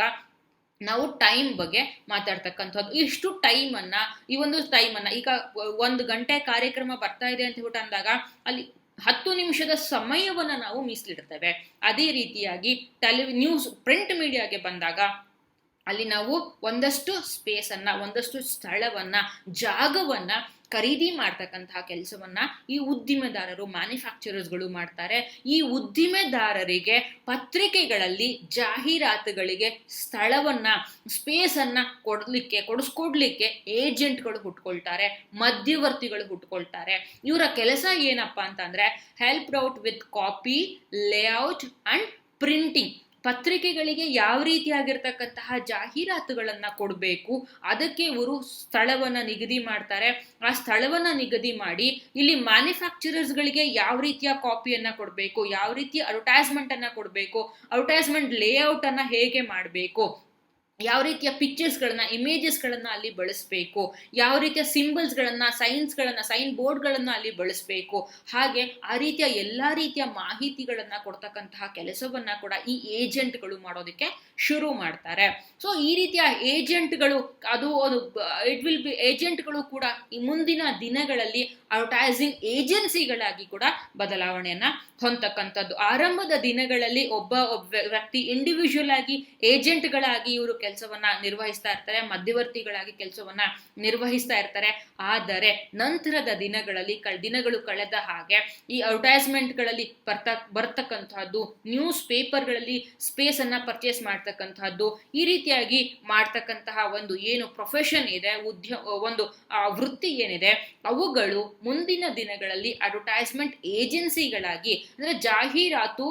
ನಾವು ಟೈಮ್ ಬಗ್ಗೆ ಮಾತಾಡ್ತಕ್ಕಂಥದ್ದು. ಇಷ್ಟು ಈ ಒಂದು ಟೈಮನ್ನ ಈಗ 1 ಗಂಟೆ ಕಾರ್ಯಕ್ರಮ ಬರ್ತಾ ಇದೆ ಅಂತ ಹೇಳ್ಬಿಟ್ಟು ಅಂದಾಗ ಅಲ್ಲಿ 10 ನಿಮಿಷದ ಸಮಯವನ್ನ ನಾವು ಮೀಸಲಿಡ್ತೇವೆ. ಅದೇ ರೀತಿಯಾಗಿ ನ್ಯೂಸ್ ಪ್ರಿಂಟ್ ಮೀಡಿಯಾಗೆ ಬಂದಾಗ ಅಲ್ಲಿ ನಾವು ಒಂದಷ್ಟು ಸ್ಪೇಸ್ ಅನ್ನ, ಒಂದಷ್ಟು ಸ್ಥಳವನ್ನ, ಜಾಗವನ್ನ ಖರೀದಿ ಮಾಡ್ತಕ್ಕಂತಹ ಕೆಲಸವನ್ನ ಈ ಉದ್ದಿಮೆದಾರರು, ಮ್ಯಾನುಫ್ಯಾಕ್ಚರರ್ಸ್ಗಳು ಮಾಡ್ತಾರೆ. ಈ ಉದ್ದಿಮೆದಾರರಿಗೆ ಪತ್ರಿಕೆಗಳಲ್ಲಿ ಜಾಹೀರಾತುಗಳಿಗೆ ಸ್ಥಳವನ್ನ, ಸ್ಪೇಸ್ ಅನ್ನ ಕೊಡಿಸ್ಕೊಡ್ಲಿಕ್ಕೆ ಏಜೆಂಟ್ಗಳು ಹುಟ್ಕೊಳ್ತಾರೆ, ಮಧ್ಯವರ್ತಿಗಳು ಹುಟ್ಕೊಳ್ತಾರೆ. ಇವರ ಕೆಲಸ ಏನಪ್ಪಾ ಅಂತಂದ್ರೆ help out with copy, layout and printing. ಪತ್ರಿಕೆಗಳಿಗೆ ಯಾವ ರೀತಿಯಾಗಿರ್ತಕ್ಕಂತಹ ಜಾಹೀರಾತುಗಳನ್ನ ಕೊಡಬೇಕು ಅದಕ್ಕೆ ಇವರು ಸ್ಥಳವನ್ನ ನಿಗದಿ ಮಾಡ್ತಾರೆ. ಆ ಸ್ಥಳವನ್ನ ನಿಗದಿ ಮಾಡಿ ಇಲ್ಲಿ ಮ್ಯಾನುಫ್ಯಾಕ್ಚರರ್ಸ್ಗಳಿಗೆ ಯಾವ ರೀತಿಯ ಕಾಪಿಯನ್ನ ಕೊಡಬೇಕು, ಯಾವ ರೀತಿಯ ಅಡ್ವರ್ಟೈಸ್ಮೆಂಟ್ ಅನ್ನ ಕೊಡಬೇಕು, ಅಡ್ವರ್ಟೈಸ್ಮೆಂಟ್ ಲೇಔಟ್ ಅನ್ನ ಹೇಗೆ ಮಾಡಬೇಕು, ಯಾವ ರೀತಿಯ ಪಿಕ್ಚರ್ಸ್ಗಳನ್ನ, ಇಮೇಜಸ್ಗಳನ್ನ ಅಲ್ಲಿ ಬಳಸಬೇಕು, ಯಾವ ರೀತಿಯ ಸಿಂಬಲ್ಸ್ಗಳನ್ನ, ಸೈನ್ ಬೋರ್ಡ್ಗಳನ್ನ ಅಲ್ಲಿ ಬಳಸಬೇಕು. ಹಾಗೆ ಆ ರೀತಿಯ ಎಲ್ಲಾ ರೀತಿಯ ಮಾಹಿತಿಗಳನ್ನ ಕೊಡ್ತಕ್ಕಂತಹ ಕೆಲಸವನ್ನ ಕೂಡ ಈ ಏಜೆಂಟ್ಗಳು ಮಾಡೋದಕ್ಕೆ ಶುರು ಮಾಡ್ತಾರೆ. ಸೊ ಈ ರೀತಿಯ ಏಜೆಂಟ್ಗಳು ಏಜೆಂಟ್ಗಳು ಕೂಡ ಈ ಮುಂದಿನ ದಿನಗಳಲ್ಲಿ ಅಡ್ವರ್ಟೈಸಿಂಗ್ ಏಜೆನ್ಸಿಗಳಾಗಿ ಕೂಡ ಬದಲಾವಣೆಯನ್ನ ಹೊಂದತಕ್ಕಂಥದ್ದು. ಆರಂಭದ ದಿನಗಳಲ್ಲಿ ಒಬ್ಬ ವ್ಯಕ್ತಿ ಇಂಡಿವಿಜುವಲ್ ಆಗಿ ಏಜೆಂಟ್ಗಳಾಗಿ ಇವರು ಕೆಲಸವನ್ನ ನಿರ್ವಹಿಸ್ತಾ ಇರ್ತಾರೆ, ಮಧ್ಯವರ್ತಿಗಳಾಗಿ ಕೆಲಸವನ್ನ ನಿರ್ವಹಿಸ್ತಾ ಇರ್ತಾರೆ. ಆದರೆ ನಂತರದ ದಿನಗಳು ಕಳೆದ ಹಾಗೆ ಈ ಅಡ್ವರ್ಟೈಸ್ಮೆಂಟ್ಗಳಲ್ಲಿ ಬರ್ತಕ್ಕಂತಹದ್ದು, ನ್ಯೂಸ್ ಪೇಪರ್ಗಳಲ್ಲಿ ಸ್ಪೇಸ್ ಅನ್ನ ಪರ್ಚೇಸ್ ಮಾಡ್ತಕ್ಕಂತಹದ್ದು, ಈ ರೀತಿಯಾಗಿ ಮಾಡ್ತಕ್ಕಂತಹ ಒಂದು ಏನು ಪ್ರೊಫೆಷನ್ ಇದೆ, ಒಂದು ವೃತ್ತಿ ಏನಿದೆ, ಅವುಗಳು ಮುಂದಿನ ದಿನಗಳಲ್ಲಿ ಅಡ್ವರ್ಟೈಸ್ಮೆಂಟ್ ಏಜೆನ್ಸಿಗಳಾಗಿ ಅಂದ್ರೆ ಜಾಹೀರಾತು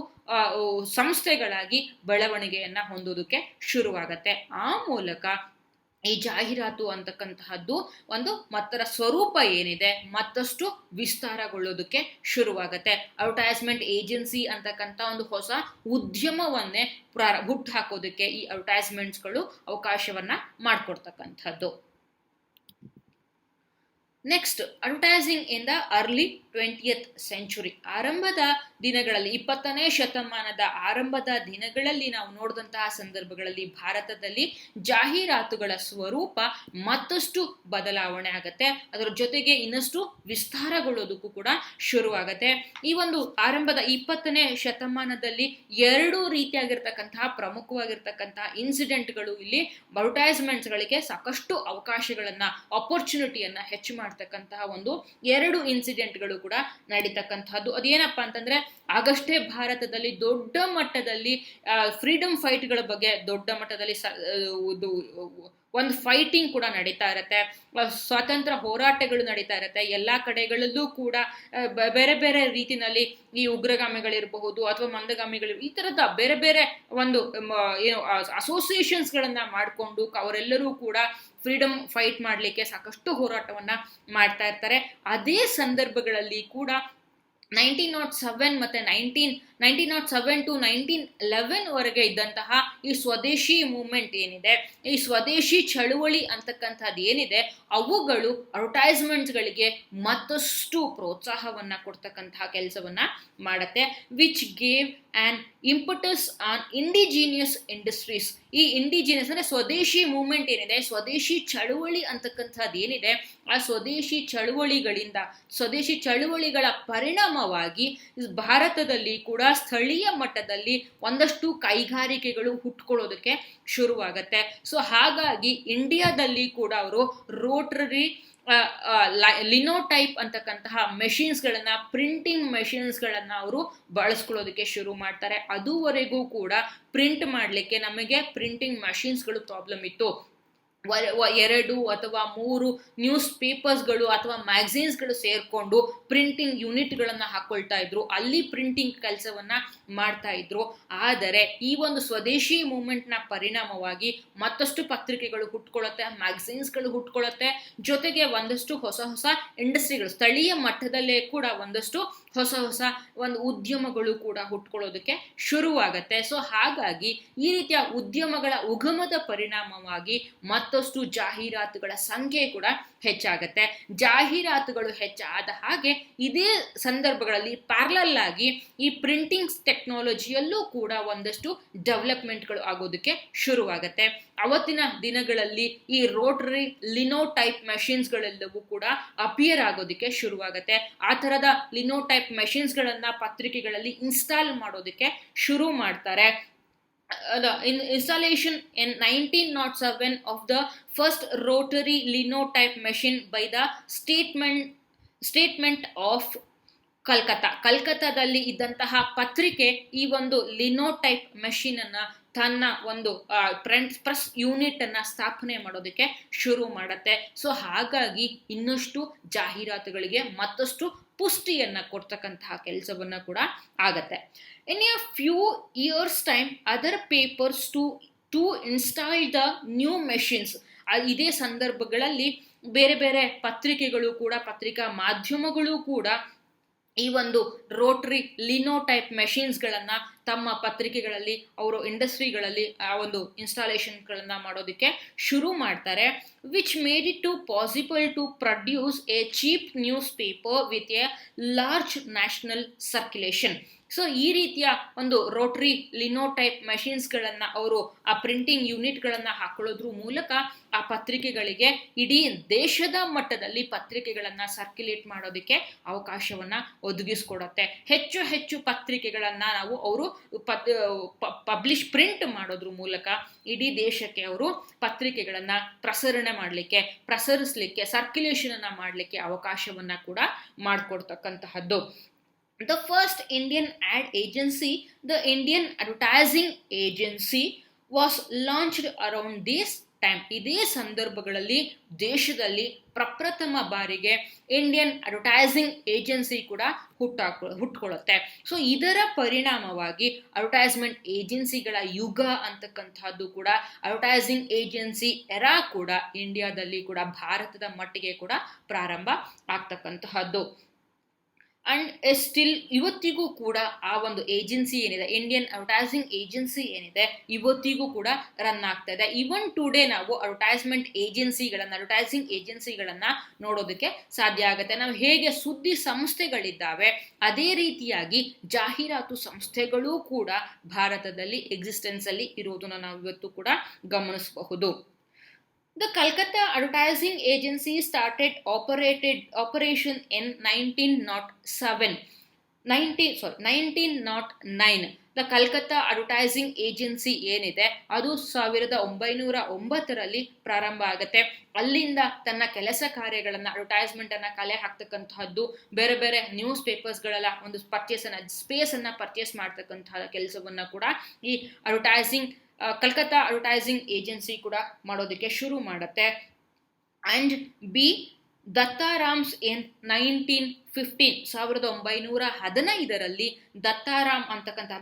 ಸಂಸ್ಥೆಗಳಾಗಿ ಬೆಳವಣಿಗೆಯನ್ನ ಹೊಂದೋದಕ್ಕೆ ಶುರುವಾಗತ್ತೆ. ಆ ಮೂಲಕ ಈ ಜಾಹೀರಾತು ಅಂತಕ್ಕಂತಹದ್ದು ಒಂದು ಮತ್ತರ ಸ್ವರೂಪ ಏನಿದೆ ಮತ್ತಷ್ಟು ವಿಸ್ತಾರಗೊಳ್ಳೋದಕ್ಕೆ ಶುರುವಾಗತ್ತೆ. ಅಡ್ವರ್ಟೈಸ್ಮೆಂಟ್ ಏಜೆನ್ಸಿ ಅಂತಕ್ಕಂಥ ಒಂದು ಹೊಸ ಉದ್ಯಮವನ್ನೇ ಹುಟ್ಟು ಹಾಕೋದಕ್ಕೆ ಈ ಅಡ್ವರ್ಟೈಸ್ಮೆಂಟ್ಸ್ಗಳು ಅವಕಾಶವನ್ನ ಮಾಡಿಕೊಡ್ತಕ್ಕಂಥದ್ದು. Next, advertising in the early 20th century. ಆರಂಭದ ದಿನಗಳಲ್ಲಿ, 20ನೇ ಶತಮಾನದ ಆರಂಭದ ದಿನಗಳಲ್ಲಿ ನಾವು ನೋಡಿದಂತಹ ಸಂದರ್ಭಗಳಲ್ಲಿ ಭಾರತದಲ್ಲಿ ಜಾಹೀರಾತುಗಳ ಸ್ವರೂಪ ಮತ್ತಷ್ಟು ಬದಲಾವಣೆ ಆಗತ್ತೆ. ಅದರ ಜೊತೆಗೆ ಇನ್ನಷ್ಟು ವಿಸ್ತಾರಗೊಳ್ಳೋದಕ್ಕೂ ಕೂಡ ಶುರುವಾಗತ್ತೆ. ಈ ಒಂದು ಆರಂಭದ 20ನೇ ಶತಮಾನದಲ್ಲಿ 2 ರೀತಿಯಾಗಿರ್ತಕ್ಕಂತಹ ಪ್ರಮುಖವಾಗಿರ್ತಕ್ಕಂತಹ ಇನ್ಸಿಡೆಂಟ್ಗಳು ಇಲ್ಲಿ ಅಡ್ವರ್ಟೈಸ್ಮೆಂಟ್ಸ್ಗಳಿಗೆ ಸಾಕಷ್ಟು ಅವಕಾಶಗಳನ್ನ, ಆಪರ್ಚುನಿಟಿಯನ್ನ ಹೆಚ್ಚು ಮಾಡ್ತಕ್ಕಂತಹ ಒಂದು 2 ಇನ್ಸಿಡೆಂಟ್ಗಳು ಕೂಡ ನಡೀತಕ್ಕಂತಹದ್ದು. ಅದೇನಪ್ಪಾ ಅಂತಂದ್ರೆ, ಆಗಷ್ಟೇ ಭಾರತದಲ್ಲಿ ದೊಡ್ಡ ಮಟ್ಟದಲ್ಲಿ ಫ್ರೀಡಮ್ ಫೈಟ್ಗಳ ಬಗ್ಗೆ ದೊಡ್ಡ ಮಟ್ಟದಲ್ಲಿ ಒಂದು ಫೈಟಿಂಗ್ ಕೂಡ ನಡೀತಾ ಇರತ್ತೆ, ಸ್ವಾತಂತ್ರ್ಯ ಹೋರಾಟಗಳು ನಡೀತಾ ಇರತ್ತೆ. ಎಲ್ಲಾ ಕಡೆಗಳಲ್ಲೂ ಕೂಡ ಬೇರೆ ಬೇರೆ ರೀತಿನಲ್ಲಿ ಈ ಉಗ್ರಗಾಮಿಗಳಿರಬಹುದು ಅಥವಾ ಮಂದಗಾಮಿಗಳು, ಈ ತರದ ಬೇರೆ ಬೇರೆ ಒಂದು ಏನು ಅಸೋಸಿಯೇಷನ್ಸ್ ಗಳನ್ನ ಮಾಡಿಕೊಂಡು ಅವರೆಲ್ಲರೂ ಕೂಡ ಫ್ರೀಡಮ್ ಫೈಟ್ ಮಾಡಲಿಕ್ಕೆ ಸಾಕಷ್ಟು ಹೋರಾಟವನ್ನ ಮಾಡ್ತಾ ಇರ್ತಾರೆ. ಅದೇ ಸಂದರ್ಭಗಳಲ್ಲಿ ಕೂಡ 1907 ಮತ್ತೆ 1907 to 1911 ವರೆಗೆ ಇದ್ದಂತಹ ಈ ಸ್ವದೇಶಿ ಮೂವ್ಮೆಂಟ್ ಏನಿದೆ, ಈ ಸ್ವದೇಶಿ ಚಳುವಳಿ ಅಂತಕ್ಕಂಥದ್ದು ಏನಿದೆ, ಅವುಗಳು ಅಡ್ವರ್ಟೈಸ್ಮೆಂಟ್ಸ್ಗಳಿಗೆ ಮತ್ತಷ್ಟು ಪ್ರೋತ್ಸಾಹವನ್ನ ಕೊಡ್ತಕ್ಕಂತಹ ಕೆಲಸವನ್ನ ಮಾಡತ್ತೆ. Which gave an impetus on indigenous industries. ಈ ಇಂಡಿಜಿನಿಯಸ್ ಅಂದ್ರೆ ಸ್ವದೇಶಿ ಮೂವ್ಮೆಂಟ್ ಏನಿದೆ, ಸ್ವದೇಶಿ ಚಳುವಳಿ ಅಂತಕ್ಕಂಥದ್ದು ಏನಿದೆ, ಆ ಸ್ವದೇಶಿ ಚಳುವಳಿಗಳ ಪರಿಣಾಮವಾಗಿ ಭಾರತದಲ್ಲಿ ಕೂಡ ಸ್ಥಳೀಯ ಮಟ್ಟದಲ್ಲಿ ಒಂದಷ್ಟು ಕೈಗಾರಿಕೆಗಳು ಹುಟ್ಕೊಳ್ಳೋದಕ್ಕೆ ಶುರುವಾಗತ್ತೆ. ಸೊ ಹಾಗಾಗಿ ಇಂಡಿಯಾದಲ್ಲಿ ಕೂಡ ಅವರು ರೋಟರಿ ಲಿನೋಟೈಪ್ ಅಂತಕ್ಕಂತಹ ಮೆಷಿನ್ಸ್ಗಳನ್ನ, ಪ್ರಿಂಟಿಂಗ್ ಮೆಷಿನ್ಸ್ಗಳನ್ನ ಅವರು ಬಳಸ್ಕೊಳ್ಳೋದಕ್ಕೆ ಶುರು ಮಾಡ್ತಾರೆ. ಅದುವರೆಗೂ ಕೂಡ ಪ್ರಿಂಟ್ ಮಾಡಲಿಕ್ಕೆ ನಮಗೆ ಪ್ರಿಂಟಿಂಗ್ ಮೆಷಿನ್ಸ್ಗಳು ಪ್ರಾಬ್ಲಮ್ ಇತ್ತು. 2 ಅಥವಾ 3 ನ್ಯೂಸ್ ಪೇಪರ್ಸ್ಗಳು ಅಥವಾ ಮ್ಯಾಗಝೀನ್ಸ್ಗಳು ಸೇರ್ಕೊಂಡು ಪ್ರಿಂಟಿಂಗ್ ಯೂನಿಟ್ಗಳನ್ನ ಹಾಕೊಳ್ತಾ ಇದ್ರು, ಅಲ್ಲಿ ಪ್ರಿಂಟಿಂಗ್ ಕೆಲಸವನ್ನ ಮಾಡ್ತಾ ಇದ್ರು. ಆದರೆ ಈ ಒಂದು ಸ್ವದೇಶಿ ಮೂವ್ಮೆಂಟ್ನ ಪರಿಣಾಮವಾಗಿ ಮತ್ತಷ್ಟು ಪತ್ರಿಕೆಗಳು ಹುಟ್ಕೊಳ್ಳುತ್ತೆ, ಮ್ಯಾಗಝೀನ್ಸ್ಗಳು ಹುಟ್ಕೊಳ್ಳುತ್ತೆ, ಜೊತೆಗೆ ಒಂದಷ್ಟು ಹೊಸ ಇಂಡಸ್ಟ್ರಿಗಳು ಸ್ಥಳೀಯ ಮಟ್ಟದಲ್ಲೇ ಕೂಡ ಒಂದಷ್ಟು ಹೊಸ ಒಂದು ಉದ್ಯಮಗಳು ಕೂಡ ಹುಟ್ಕೊಳ್ಳೋದಕ್ಕೆ ಶುರುವಾಗತ್ತೆ. ಸೊ ಹಾಗಾಗಿ ಈ ರೀತಿಯ ಉದ್ಯಮಗಳ ಉಗಮದ ಪರಿಣಾಮವಾಗಿ ಮತ್ತಷ್ಟು ಜಾಹೀರಾತುಗಳ ಸಂಖ್ಯೆ ಕೂಡ ಹೆಚ್ಚಾಗತ್ತೆ. ಜಾಹೀರಾತುಗಳು ಹೆಚ್ಚಾದ ಹಾಗೆ ಇದೇ ಸಂದರ್ಭಗಳಲ್ಲಿ ಪ್ಯಾರಲಲ್ ಆಗಿ ಈ ಪ್ರಿಂಟಿಂಗ್ ಟೆಕ್ನಾಲಜಿಯಲ್ಲೂ ಕೂಡ ಒಂದಷ್ಟು ಡೆವಲಪ್ಮೆಂಟ್ಗಳು ಆಗೋದಕ್ಕೆ ಶುರುವಾಗತ್ತೆ. ಅವತ್ತಿನ ದಿನಗಳಲ್ಲಿ ಈ ರೋಟರಿ ಲಿನೋಟೈಪ್ ಮೆಷಿನ್ಸ್ಗಳೆಲ್ಲವೂ ಕೂಡ ಅಪಿಯರ್ ಆಗೋದಕ್ಕೆ ಶುರುವಾಗತ್ತೆ. ಆ ಥರದ ಲಿನೋಟೈಪ್ ಮೆಷಿನ್ಸ್ಗಳನ್ನ ಪತ್ರಿಕೆಗಳಲ್ಲಿ ಇನ್ಸ್ಟಾಲ್ ಮಾಡೋದಕ್ಕೆ ಶುರು ಮಾಡ್ತಾರೆ. The installation in 1907 of the first rotary linotype machine by the statement of ಕಲ್ಕತ್ತಾದಲ್ಲಿ ಇದ್ದಂತಹ ಪತ್ರಿಕೆ ಈ ಒಂದು ಲಿನೋಟೈಪ್ ಮೆಷಿನ್ ಅನ್ನ ತನ್ನ ಒಂದು ಪ್ರೆಸ್ ಯೂನಿಟ್ ಅನ್ನ ಸ್ಥಾಪನೆ ಮಾಡೋದಕ್ಕೆ ಶುರು ಮಾಡತ್ತೆ. ಸೊ ಹಾಗಾಗಿ ಇನ್ನಷ್ಟು ಜಾಹೀರಾತುಗಳಿಗೆ ಮತ್ತಷ್ಟು ಪುಷ್ಟಿಯನ್ನ ಕೊಡ್ತಕ್ಕಂತಹ ಕೆಲಸವನ್ನ ಕೂಡ ಆಗತ್ತೆ. In a few years time other papers to install the new machines. ಇದೇ ಸಂದರ್ಭಗಳಲ್ಲಿ ಬೇರೆ ಬೇರೆ ಪತ್ರಿಕೆಗಳು ಕೂಡ, ಪತ್ರಿಕಾ ಮಾಧ್ಯಮಗಳು ಕೂಡ ಈ ಒಂದು ರೋಟರಿ ಲಿನೋಟೈಪ್ ಮೆಷಿನ್ಸ್ಗಳನ್ನ ತಮ್ಮ ಪತ್ರಿಕೆಗಳಲ್ಲಿ, ಅವರು ಇಂಡಸ್ಟ್ರಿಗಳಲ್ಲಿ ಆ ಒಂದು ಇನ್ಸ್ಟಾಲೇಷನ್ಗಳನ್ನ ಮಾಡೋದಕ್ಕೆ ಶುರು ಮಾಡ್ತಾರೆ. Which made it to possible to produce a cheap newspaper with a large national circulation. So ಈ ರೀತಿಯ ಒಂದು ರೋಟರಿ ಲಿನೋಟೈಪ್ ಮೆಷಿನ್ಸ್ಗಳನ್ನ ಅವರು ಆ ಪ್ರಿಂಟಿಂಗ್ ಯೂನಿಟ್ಗಳನ್ನ ಹಾಕೊಳ್ಳೋದ್ರ ಮೂಲಕ ಆ ಪತ್ರಿಕೆಗಳಿಗೆ ಇಡೀ ದೇಶದ ಮಟ್ಟದಲ್ಲಿ ಪತ್ರಿಕೆಗಳನ್ನ ಸರ್ಕ್ಯುಲೇಟ್ ಮಾಡೋದಕ್ಕೆ ಅವಕಾಶವನ್ನ ಒದಗಿಸ್ಕೊಡತ್ತೆ. ಹೆಚ್ಚು ಪತ್ರಿಕೆಗಳನ್ನ ಅವರು ಪ್ರಿಂಟ್ ಮಾಡೋದ್ರ ಮೂಲಕ ಇಡೀ ದೇಶಕ್ಕೆ ಅವರು ಪತ್ರಿಕೆಗಳನ್ನು ಪ್ರಸರಿಸಲಿಕ್ಕೆ ಸರ್ಕ್ಯುಲೇಷನ್ ಮಾಡಲಿಕ್ಕೆ ಅವಕಾಶವನ್ನು ಕೂಡ ಮಾಡಿಕೊಡ್ತಕ್ಕಂತಹದ್ದು. The first Indian ad agency, the Indian Advertising Agency, was launched around this time. ಇದೇ ಸಂದರ್ಭಗಳಲ್ಲಿ ದೇಶದಲ್ಲಿ ಪ್ರಪ್ರಥಮ ಬಾರಿಗೆ ಇಂಡಿಯನ್ ಅಡ್ವರ್ಟೈಸಿಂಗ್ ಏಜೆನ್ಸಿ ಕೂಡ ಹುಟ್ಕೊಳ್ಳುತ್ತೆ. ಸೊ ಇದರ ಪರಿಣಾಮವಾಗಿ ಅಡ್ವರ್ಟೈಸ್ಮೆಂಟ್ ಏಜೆನ್ಸಿಗಳ ಯುಗ ಅಂತಕ್ಕಂಥದ್ದು ಕೂಡ, ಅಡ್ವರ್ಟೈಸಿಂಗ್ ಏಜೆನ್ಸಿ ಎರಾ ಕೂಡ ಇಂಡಿಯಾದಲ್ಲಿ ಕೂಡ ಭಾರತದ ಮಟ್ಟಿಗೆ ಕೂಡ ಪ್ರಾರಂಭ ಆಗ್ತಕ್ಕಂತಹದ್ದು. ಅಂಡ್ ಸ್ಟಿಲ್ ಇವತ್ತಿಗೂ ಕೂಡ ಆ ಒಂದು ಏಜೆನ್ಸಿ ಏನಿದೆ, ಇಂಡಿಯನ್ ಅಡ್ವರ್ಟೈಸಿಂಗ್ ಏಜೆನ್ಸಿ ಏನಿದೆ, ಇವತ್ತಿಗೂ ಕೂಡ ರನ್ ಆಗ್ತಾ ಇದೆ. ಇವನ್ ಟುಡೇ ನಾವು ಅಡ್ವರ್ಟೈಸಿಂಗ್ ಏಜೆನ್ಸಿಗಳನ್ನ ನೋಡೋದಕ್ಕೆ ಸಾಧ್ಯ ಆಗುತ್ತೆ. ನಾವು ಹೇಗೆ ಸುದ್ದಿ ಸಂಸ್ಥೆಗಳಿದ್ದಾವೆ ಅದೇ ರೀತಿಯಾಗಿ ಜಾಹೀರಾತು ಸಂಸ್ಥೆಗಳೂ ಕೂಡ ಭಾರತದಲ್ಲಿ ಎಕ್ಸಿಸ್ಟೆನ್ಸ್ ಅಲ್ಲಿ ಇರೋದನ್ನ ನಾವು ಇವತ್ತು ಕೂಡ ಗಮನಿಸಬಹುದು. The Calcutta Advertising Agency started operation in 1909. The Calcutta advertising agency ಏನಿದೆ ಅದು 1909ರಲ್ಲಿ ಪ್ರಾರಂಭ ಆಗುತ್ತೆ. ಅಲ್ಲಿಂದ ತನ್ನ ಕೆಲಸ ಕಾರ್ಯಗಳನ್ನು, ಅಡ್ವರ್ಟೈಸ್ಮೆಂಟನ್ನು ಕಲೆ ಹಾಕ್ತಕ್ಕಂತಹದ್ದು, ಬೇರೆ ಬೇರೆ ನ್ಯೂಸ್ ಪೇಪರ್ಸ್ಗಳೆಲ್ಲ ಒಂದು ಸ್ಪೇಸನ್ನು ಪರ್ಚೇಸ್ ಮಾಡ್ತಕ್ಕಂತಹ ಕೆಲಸವನ್ನು ಕೂಡ ಈ ಕಲ್ಕತ್ತಾ ಅಡ್ವರ್ಟೈಸಿಂಗ್ ಏಜೆನ್ಸಿ ಕೂಡ ಮಾಡೋದಕ್ಕೆ ಶುರು ಮಾಡುತ್ತೆ. ಅಂಡ್ ಬಿ ದತ್ತಾರಾಮ್ಸ್ ಇನ್ 1915 ದತ್ತಾರಾಮ್ ಅಂತಕ್ಕಂತಹ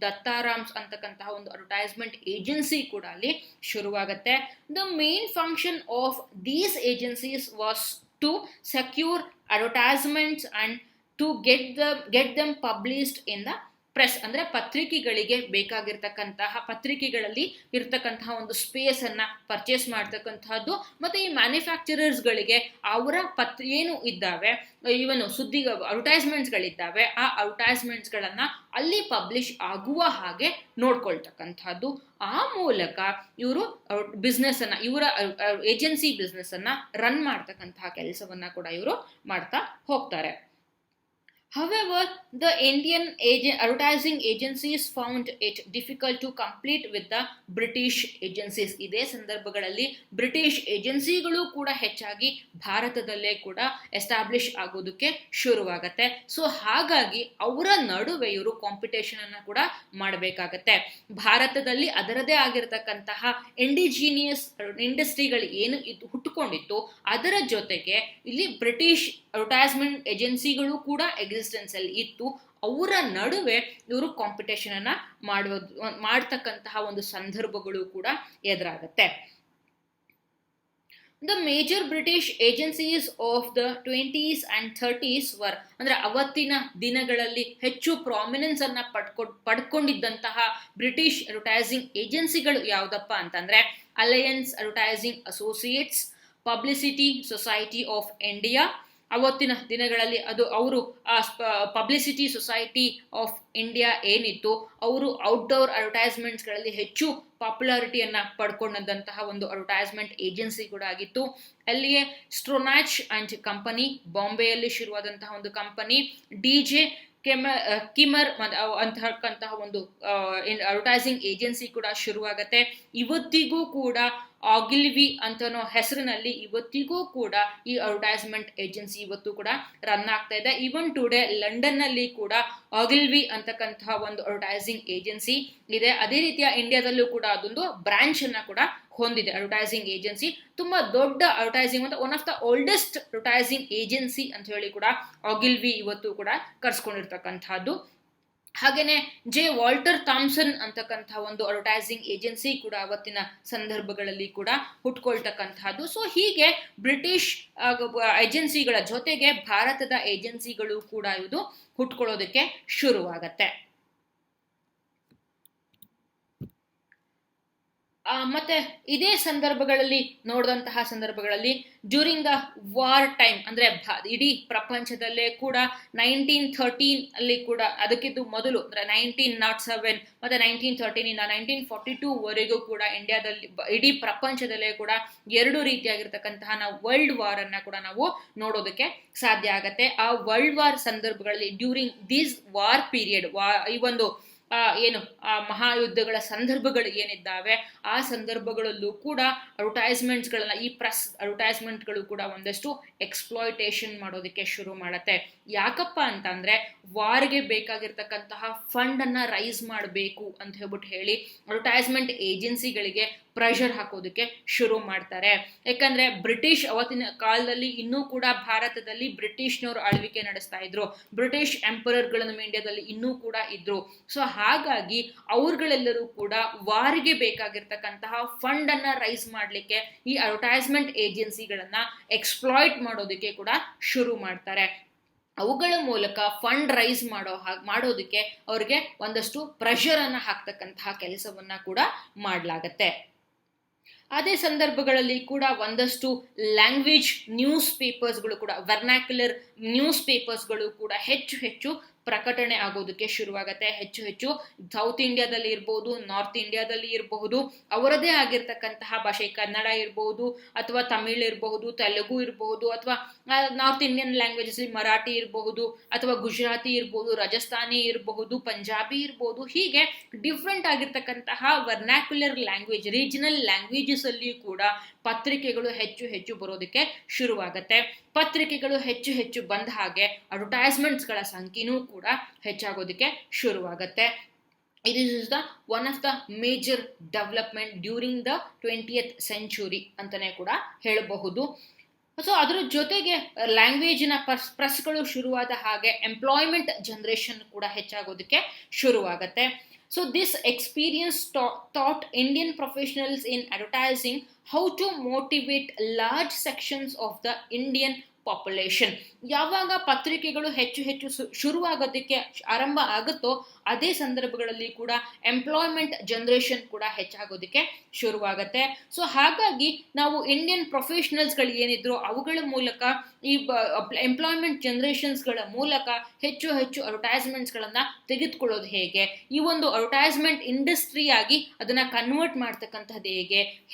ದತ್ತಾರಾಮ್ಸ್ ಅಂತಕ್ಕಂತಹ ಒಂದು ಅಡ್ವರ್ಟೈಸ್ಮೆಂಟ್ ಏಜೆನ್ಸಿ ಕೂಡ ಅಲ್ಲಿ ಶುರುವಾಗುತ್ತೆ. The main function of these agencies was to secure advertisements and to get them published in the press. ಅಂದರೆ ಪತ್ರಿಕೆಗಳಿಗೆ ಬೇಕಾಗಿರ್ತಕ್ಕಂತಹ, ಪತ್ರಿಕೆಗಳಲ್ಲಿ ಇರ್ತಕ್ಕಂತಹ ಒಂದು ಸ್ಪೇಸನ್ನು ಪರ್ಚೇಸ್ ಮಾಡ್ತಕ್ಕಂತಹದ್ದು, ಮತ್ತು ಈ ಮ್ಯಾನುಫ್ಯಾಕ್ಚರರ್ಸ್ಗಳಿಗೆ ಅವರ ಏನು ಇದ್ದಾವೆ, ಇವನು ಅಡ್ವರ್ಟೈಸ್ಮೆಂಟ್ಸ್ಗಳಿದ್ದಾವೆ, ಆ ಅಡ್ವರ್ಟೈಸ್ಮೆಂಟ್ಸ್ಗಳನ್ನು ಅಲ್ಲಿ ಪಬ್ಲಿಷ್ ಆಗುವ ಹಾಗೆ ನೋಡ್ಕೊಳ್ತಕ್ಕಂಥದ್ದು. ಆ ಮೂಲಕ ಇವರು ಬಿಸ್ನೆಸ್ಸನ್ನು, ಇವರ ಏಜೆನ್ಸಿ ಬಿಸ್ನೆಸ್ಸನ್ನು ರನ್ ಮಾಡ್ತಕ್ಕಂತಹ ಕೆಲಸವನ್ನು ಕೂಡ ಇವರು ಮಾಡ್ತಾ ಹೋಗ್ತಾರೆ. However, the Indian advertising agencies found it difficult to compete with the British agencies. ಇದೇ ಸಂದರ್ಭಗಳಲ್ಲಿ ಬ್ರಿಟಿಷ್ ಏಜೆನ್ಸಿಗಳು ಕೂಡ ಹೆಚ್ಚಾಗಿ ಭಾರತದಲ್ಲೇ ಕೂಡ ಎಸ್ಟಾಬ್ಲಿಷ್ ಆಗೋದಕ್ಕೆ ಶುರುವಾಗತ್ತೆ. ಸೊ ಹಾಗಾಗಿ ಅವರ ನಡುವೆ ಇವರು ಕಾಂಪಿಟೇಷನ್ ಅನ್ನು ಕೂಡ ಮಾಡಬೇಕಾಗತ್ತೆ. ಭಾರತದಲ್ಲಿ ಅದರದೇ ಆಗಿರತಕ್ಕಂತಹ ಇಂಡಿಜಿನಿಯಸ್ ಇಂಡಸ್ಟ್ರಿಗಳು ಏನು ಹುಟ್ಟುಕೊಂಡಿತ್ತು, ಅದರ ಜೊತೆಗೆ ಇಲ್ಲಿ ಬ್ರಿಟಿಷ್ ಅಡ್ವರ್ಟೈಸ್ಮೆಂಟ್ ಏಜೆನ್ಸಿಗಳು ಕೂಡ ಎಕ್ಸಿಸ್ಟೆನ್ಸ್ ಅಲ್ಲಿ ಇತ್ತು. ಅವರ ನಡುವೆ ಇವರು ಕಾಂಪಿಟೇಷನ್ ಅನ್ನ ಮಾಡ್ತಕ್ಕಂತಹ ಒಂದು ಸಂದರ್ಭಗಳು ಕೂಡ ಎದುರಾಗತ್ತೆ. The major British agencies of the 20s and 30s were, ಅಂದ್ರೆ ಅವತ್ತಿನ ದಿನಗಳಲ್ಲಿ ಹೆಚ್ಚು ಪ್ರಾಮಿನೆನ್ಸ್ ಅನ್ನ ಪಡ್ಕೊಂಡಿದ್ದಂತಹ ಬ್ರಿಟಿಷ್ ಅಡ್ವರ್ಟೈಸಿಂಗ್ ಏಜೆನ್ಸಿಗಳು ಯಾವುದಪ್ಪ ಅಂತಂದ್ರೆ alliance advertising associates, publicity society of India. ಅವತ್ತಿನ ದಿನಗಳಲ್ಲಿ ಅವರು ಪಬ್ಲಿಸಿಟಿ ಸೊಸೈಟಿ ಆಫ್ ಇಂಡಿಯಾ ಏನಿತ್ತು, ಅವರು ಔಟ್ಡೋರ್ ಅಡ್ವರ್ಟೈಸ್ಮೆಂಟ್ಸ್ಗಳಲ್ಲಿ ಹೆಚ್ಚು ಪಾಪ್ಯುಲಾರಿಟಿಯನ್ನು ಪಡ್ಕೊಂಡಂತಹ ಒಂದು ಅಡ್ವರ್ಟೈಸ್ಮೆಂಟ್ ಏಜೆನ್ಸಿ ಕೂಡ ಆಗಿತ್ತು. ಅಲ್ಲಿಯೇ ಸ್ಟ್ರೋನಾಚ್ ಅಂಡ್ ಕಂಪನಿ, ಬಾಂಬೆಯಲ್ಲಿ ಶುರುವಾದಂತಹ ಒಂದು ಕಂಪನಿ, DJ ಕಿಮರ್ ಅಂತಕ್ಕಂತಹ ಒಂದು ಅಡ್ವರ್ಟೈಸಿಂಗ್ ಏಜೆನ್ಸಿ ಕೂಡ ಶುರುವಾಗತ್ತೆ. ಇವತ್ತಿಗೂ ಕೂಡ ಆಗಿಲ್ವಿ ಅಂತನೋ ಹೆಸರಿನಲ್ಲಿ ಇವತ್ತಿಗೂ ಕೂಡ ಈ ಅಡ್ವರ್ಟೈಸ್ಮೆಂಟ್ ಏಜೆನ್ಸಿ ಇವತ್ತು ಕೂಡ ರನ್ ಆಗ್ತಾ ಇದೆ. ಈವನ್ ಟುಡೇ ಲಂಡನ್ ನಲ್ಲಿ ಕೂಡ ಆಗಿಲ್ವಿ ಅಂತಕ್ಕಂತಹ ಒಂದು ಅಡ್ವರ್ಟೈಸಿಂಗ್ ಏಜೆನ್ಸಿ ಇದೆ. ಅದೇ ರೀತಿಯ ಇಂಡಿಯಾದಲ್ಲೂ ಕೂಡ ಅದೊಂದು ಬ್ರಾಂಚ್ ಅನ್ನ ಕೂಡ ಹೊಂದಿದೆ ಅಡ್ವರ್ಟೈಸಿಂಗ್ ಏಜೆನ್ಸಿ. ತುಂಬಾ ದೊಡ್ಡ ಅಡ್ವರ್ಟೈಸಿಂಗ್ ಅಂತ one of the oldest advertising agency ಅಂತ ಹೇಳಿ ಕೂಡ ಆಗಿಲ್ವಿ ಇವತ್ತು ಕೂಡ ಕರ್ಸ್ಕೊಂಡಿರ್ತಕ್ಕಂಥದ್ದು. ಹಾಗೇನೆ ವಾಲ್ಟರ್ ಥಾಮ್ಸನ್ ಅಂತಕ್ಕಂಥ ಒಂದು ಅಡ್ವರ್ಟೈಸಿಂಗ್ ಏಜೆನ್ಸಿ ಕೂಡ ಅವತ್ತಿನ ಸಂದರ್ಭಗಳಲ್ಲಿ ಕೂಡ ಹುಟ್ಕೊಳ್ತಕ್ಕಂಥದ್ದು. ಸೊ ಹೀಗೆ ಬ್ರಿಟಿಷ್ ಏಜೆನ್ಸಿಗಳ ಜೊತೆಗೆ ಭಾರತದ ಏಜೆನ್ಸಿಗಳು ಕೂಡ ಇದು ಹುಟ್ಕೊಳ್ಳೋದಕ್ಕೆ ಶುರುವಾಗತ್ತೆ. ಮತ್ತೆ ಇದೇ ಸಂದರ್ಭಗಳಲ್ಲಿ ನೋಡಿದಂತಹ ಸಂದರ್ಭಗಳಲ್ಲಿ ಡ್ಯೂರಿಂಗ್ ದ ವಾರ್ ಟೈಮ್, ಅಂದ್ರೆ ಇಡೀ ಪ್ರಪಂಚದಲ್ಲೇ ಕೂಡ 1913 ಅಲ್ಲಿ ಕೂಡ, ಅದಕ್ಕಿಂತ ಮೊದಲು ಅಂದ್ರೆ 1907 ಮತ್ತೆ 1913 ಇಂದ 1942 ವರೆಗೂ ಕೂಡ ಇಂಡಿಯಾದಲ್ಲಿ, ಇಡೀ ಪ್ರಪಂಚದಲ್ಲೇ ಕೂಡ ಎರಡು ರೀತಿಯಾಗಿರ್ತಕ್ಕಂತಹ ನಾವು ವರ್ಲ್ಡ್ ವಾರ್ ಅನ್ನ ಕೂಡ ನಾವು ನೋಡೋದಕ್ಕೆ ಸಾಧ್ಯ ಆಗತ್ತೆ. ಆ ವರ್ಲ್ಡ್ ವಾರ್ ಸಂದರ್ಭಗಳಲ್ಲಿ ಡ್ಯೂರಿಂಗ್ ದಿಸ್ ವಾರ್ ಪೀರಿಯಡ್, ಈ ಒಂದು ಏನು ಮಹಾಯುದ್ಧಗಳ ಸಂದರ್ಭಗಳು ಏನಿದ್ದಾವೆ ಆ ಸಂದರ್ಭಗಳಲ್ಲೂ ಕೂಡ ಅಡ್ವರ್ಟೈಸ್ಮೆಂಟ್ಸ್ಗಳನ್ನ ಈ ಅಡ್ವರ್ಟೈಸ್ಮೆಂಟ್ಗಳು ಕೂಡ ಒಂದಷ್ಟು ಎಕ್ಸ್ಪ್ಲಾಯ್ಟೇಷನ್ ಮಾಡೋದಕ್ಕೆ ಶುರು ಮಾಡುತ್ತೆ. ಯಾಕಪ್ಪ ಅಂತಂದ್ರೆ ವಾರ್ಗೆ ಬೇಕಾಗಿರ್ತಕ್ಕಂತಹ ಫಂಡ್ ಅನ್ನ ರೈಸ್ ಮಾಡಬೇಕು ಅಂತ ಹೇಳ್ಬಿಟ್ಟು ಹೇಳಿ ಅಡ್ವರ್ಟೈಸ್ಮೆಂಟ್ ಏಜೆನ್ಸಿಗಳಿಗೆ ಪ್ರೆಷರ್ ಹಾಕೋದಕ್ಕೆ ಶುರು ಮಾಡ್ತಾರೆ. ಯಾಕಂದ್ರೆ ಬ್ರಿಟಿಷ್ ಅವತ್ತಿನ ಕಾಲದಲ್ಲಿ ಇನ್ನೂ ಕೂಡ ಭಾರತದಲ್ಲಿ ಬ್ರಿಟಿಷ್ನವರು ಆಳ್ವಿಕೆ ನಡೆಸ್ತಾ ಇದ್ರು, ಬ್ರಿಟಿಷ್ ಎಂಪರರ್ಗಳು ನಮ್ಮ ಇಂಡಿಯಾದಲ್ಲಿ ಇನ್ನೂ ಕೂಡ ಇದ್ರು. ಸೊ ಹಾಗಾಗಿ ಅವ್ರುಗಳೆಲ್ಲರೂ ಕೂಡ ವಾರಿಗೆ ಬೇಕಾಗಿರ್ತಕ್ಕಂತಹ ಫಂಡ್ ಅನ್ನ ರೈಸ್ ಮಾಡ್ಲಿಕ್ಕೆ ಈ ಅಡ್ವರ್ಟೈಸ್ಮೆಂಟ್ ಏಜೆನ್ಸಿಗಳನ್ನ ಎಕ್ಸ್ಪ್ಲಾಯ್ಟ್ ಮಾಡೋದಕ್ಕೆ ಕೂಡ ಶುರು ಮಾಡ್ತಾರೆ. ಅವುಗಳ ಮೂಲಕ ಫಂಡ್ ರೈಸ್ ಮಾಡೋದಕ್ಕೆ ಅವ್ರಿಗೆ ಒಂದಷ್ಟು ಪ್ರೆಷರ್ ಅನ್ನ ಹಾಕ್ತಕ್ಕಂತಹ ಕೆಲಸವನ್ನ ಕೂಡ ಮಾಡಲಾಗತ್ತೆ. ಅದೇ ಸಂದರ್ಭಗಳಲ್ಲಿ ಕೂಡ ಒಂದಷ್ಟು ಲ್ಯಾಂಗ್ವೇಜ್ ನ್ಯೂಸ್ ಪೇಪರ್ಸ್ಗಳು ಕೂಡ, ವರ್ನಾಕ್ಯುಲರ್ ನ್ಯೂಸ್ ಪೇಪರ್ಸ್ಗಳು ಕೂಡ ಹೆಚ್ಚು ಹೆಚ್ಚು ಪ್ರಕಟಣೆ ಆಗೋದಕ್ಕೆ ಶುರುವಾಗತ್ತೆ. ಹೆಚ್ಚು ಹೆಚ್ಚು ಸೌತ್ ಇಂಡಿಯಾದಲ್ಲಿ ಇರ್ಬೋದು, ನಾರ್ತ್ ಇಂಡಿಯಾದಲ್ಲಿ ಇರಬಹುದು, ಅವರದೇ ಆಗಿರ್ತಕ್ಕಂತಹ ಭಾಷೆ, ಕನ್ನಡ ಇರಬಹುದು ಅಥವಾ ತಮಿಳ್ ಇರಬಹುದು, ತೆಲುಗು ಇರಬಹುದು, ಅಥವಾ ನಾರ್ತ್ ಇಂಡಿಯನ್ ಲ್ಯಾಂಗ್ವೇಜಸ್ ಮರಾಠಿ ಇರಬಹುದು, ಅಥವಾ ಗುಜರಾತಿ ಇರಬಹುದು, ರಾಜಸ್ಥಾನಿ ಇರಬಹುದು, ಪಂಜಾಬಿ ಇರಬಹುದು. ಹೀಗೆ ಡಿಫ್ರೆಂಟ್ ಆಗಿರ್ತಕ್ಕಂತಹ ವರ್ನಾಕ್ಯುಲರ್ ಲ್ಯಾಂಗ್ವೇಜ್, ರೀಜನಲ್ ಲ್ಯಾಂಗ್ವೇಜಸ್ ಅಲ್ಲಿ ಕೂಡ ಪತ್ರಿಕೆಗಳು ಹೆಚ್ಚು ಹೆಚ್ಚು ಬರೋದಕ್ಕೆ ಶುರುವಾಗತ್ತೆ. ಪತ್ರಿಕೆಗಳು ಹೆಚ್ಚು ಹೆಚ್ಚು ಬಂದ ಹಾಗೆ ಅಡ್ವರ್ಟೈಸ್ಮೆಂಟ್ಸ್ಗಳ ಸಂಖ್ಯೆನೂ ಕೂಡ ಹೆಚ್ಚಾಗೋದಕ್ಕೆ ಶುರುವಾಗತ್ತೆ. It is one of the major development during the 20th century ಅಂತಾನೆ ಕೂಡ ಹೇಳಬಹುದು. ಸೊ ಅದ್ರ ಜೊತೆಗೆ ಲ್ಯಾಂಗ್ವೇಜಿನ ಪ್ರೆಸ್ಗಳು ಶುರುವಾದ ಹಾಗೆ ಎಂಪ್ಲಾಯ್ಮೆಂಟ್ ಜನರೇಷನ್ ಕೂಡ ಹೆಚ್ಚಾಗೋದಕ್ಕೆ ಶುರುವಾಗತ್ತೆ. So this experience taught Indian professionals in advertising how to motivate large sections of the Indian population. ಯಾವಾಗ ಪತ್ರಿಕೆಗಳು ಹೆಚ್ಚು ಹೆಚ್ಚು ಶುರುವಾಗೋದಕ್ಕೆ ಆರಂಭ ಆಗುತ್ತೋ ಅದೇ ಸಂದರ್ಭಗಳಲ್ಲಿ ಕೂಡ ಎಂಪ್ಲಾಯ್ಮೆಂಟ್ ಜನರೇಷನ್ ಕೂಡ ಹೆಚ್ಚಾಗೋದಕ್ಕೆ ಶುರುವಾಗತ್ತೆ. ಸೊ ಹಾಗಾಗಿ ನಾವು ಇಂಡಿಯನ್ ಪ್ರೊಫೆಷನಲ್ಸ್ಗಳು ಏನಿದ್ರು ಅವುಗಳ ಮೂಲಕ ಈ ಎಂಪ್ಲಾಯ್ಮೆಂಟ್ ಜನರೇಷನ್ಸ್ಗಳ ಮೂಲಕ ಹೆಚ್ಚು ಹೆಚ್ಚು ಅಡ್ವರ್ಟೈಸ್ಮೆಂಟ್ಸ್ಗಳನ್ನ ತೆಗೆದುಕೊಳ್ಳೋದು ಹೇಗೆ, ಈ ಒಂದು ಅಡ್ವರ್ಟೈಸ್ಮೆಂಟ್ ಇಂಡಸ್ಟ್ರಿ ಆಗಿ ಅದನ್ನ ಕನ್ವರ್ಟ್ ಮಾಡ್ತಕ್ಕಂಥದ್ದು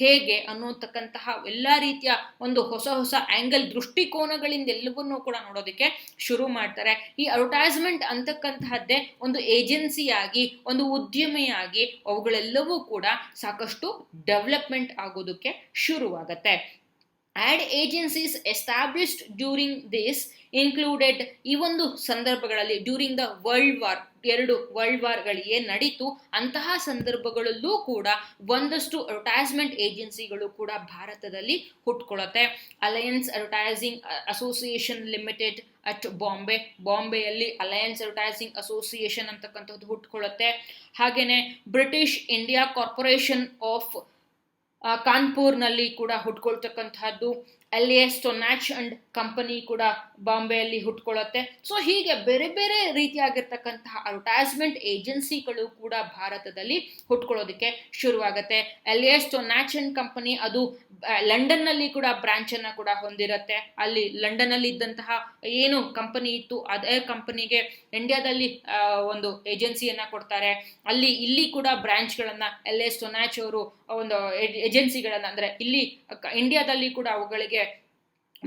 ಹೇಗೆ ಅನ್ನೋತಕ್ಕಂತಹ ಎಲ್ಲ ರೀತಿಯ ಒಂದು ಹೊಸ ಹೊಸ ಆಂಗಲ್, ದೃಷ್ಟಿಕೋನಗಳಿಂದ ಎಲ್ಲವನ್ನೂ ಕೂಡ ನೋಡೋದಕ್ಕೆ ಶುರು ಮಾಡ್ತಾರೆ. ಈ ಅಡ್ವರ್ಟೈಸ್ಮೆಂಟ್ ಅಂತಕ್ಕಂತಹದ್ದೇ ಒಂದು ಏಜೆನ್ಸಿಯಾಗಿ, ಒಂದು ಉದ್ಯಮಿಯಾಗಿ ಅವುಗಳೆಲ್ಲವೂ ಕೂಡ ಸಾಕಷ್ಟು ಡೆವಲಪ್ಮೆಂಟ್ ಆಗೋದಕ್ಕೆ ಶುರುವಾಗತ್ತೆ. Ad agencies established during this included, ಈ ಒಂದು ಸಂದರ್ಭಗಳಲ್ಲಿ during the world war, 2 world ವಾರ್ಗಳು ಏನು ನಡೀತು ಅಂತಹ ಸಂದರ್ಭಗಳಲ್ಲೂ ಕೂಡ ಒಂದಷ್ಟು ಅಡ್ವರ್ಟೈಸ್ಮೆಂಟ್ ಏಜೆನ್ಸಿಗಳು ಕೂಡ ಭಾರತದಲ್ಲಿ ಹುಟ್ಕೊಳ್ಳುತ್ತೆ. Alliance advertising association limited at ಬಾಂಬೆಯಲ್ಲಿ ಅಲಯನ್ಸ್ ಅಡ್ವರ್ಟೈಸಿಂಗ್ ಅಸೋಸಿಯೇಷನ್ ಅಂತಕ್ಕಂಥದ್ದು ಹುಟ್ಕೊಳ್ಳುತ್ತೆ. ಹಾಗೇನೆ ಬ್ರಿಟಿಷ್ ಇಂಡಿಯಾ ಕಾರ್ಪೊರೇಷನ್ ಆಫ್ ಕಾನ್ಪುರ್ನಲ್ಲಿ ಕೂಡ ಹುಟ್ಕೊಳ್ತಕ್ಕಂಥದ್ದು. LAS ಸ್ಟೊನಾಚ್ ಅಂಡ್ ಕಂಪನಿ ಕೂಡ ಬಾಂಬೆಯಲ್ಲಿ ಹುಟ್ಕೊಳ್ಳುತ್ತೆ. ಸೊ ಹೀಗೆ ಬೇರೆ ಬೇರೆ ರೀತಿಯಾಗಿರ್ತಕ್ಕಂತಹ ಅಡ್ವರ್ಟೈಸ್ಮೆಂಟ್ ಏಜೆನ್ಸಿಗಳು ಕೂಡ ಭಾರತದಲ್ಲಿ ಹುಟ್ಕೊಳ್ಳೋದಕ್ಕೆ ಶುರುವಾಗುತ್ತೆ. LAS ಸ್ಟೊನಾಚ್ ಅಂಡ್ ಕಂಪನಿ ಅದು ಲಂಡನ್ನಲ್ಲಿ ಕೂಡ ಬ್ರಾಂಚ್ ಅನ್ನ ಕೂಡ ಹೊಂದಿರುತ್ತೆ. ಅಲ್ಲಿ ಲಂಡನ್ನಲ್ಲಿ ಇದ್ದಂತಹ ಏನು ಕಂಪನಿ ಇತ್ತು ಅದೇ ಕಂಪನಿಗೆ ಇಂಡಿಯಾದಲ್ಲಿ ಒಂದು ಏಜೆನ್ಸಿಯನ್ನ ಕೊಡ್ತಾರೆ. ಇಲ್ಲಿ ಕೂಡ ಬ್ರಾಂಚ್ಗಳನ್ನ LAS ಸ್ಟೊನಾಚ್ ಅವರು ಒಂದು ಏಜೆನ್ಸಿಗಳನ್ನ, ಅಂದ್ರೆ ಇಲ್ಲಿ ಇಂಡಿಯಾದಲ್ಲಿ ಕೂಡ ಅವುಗಳಿಗೆ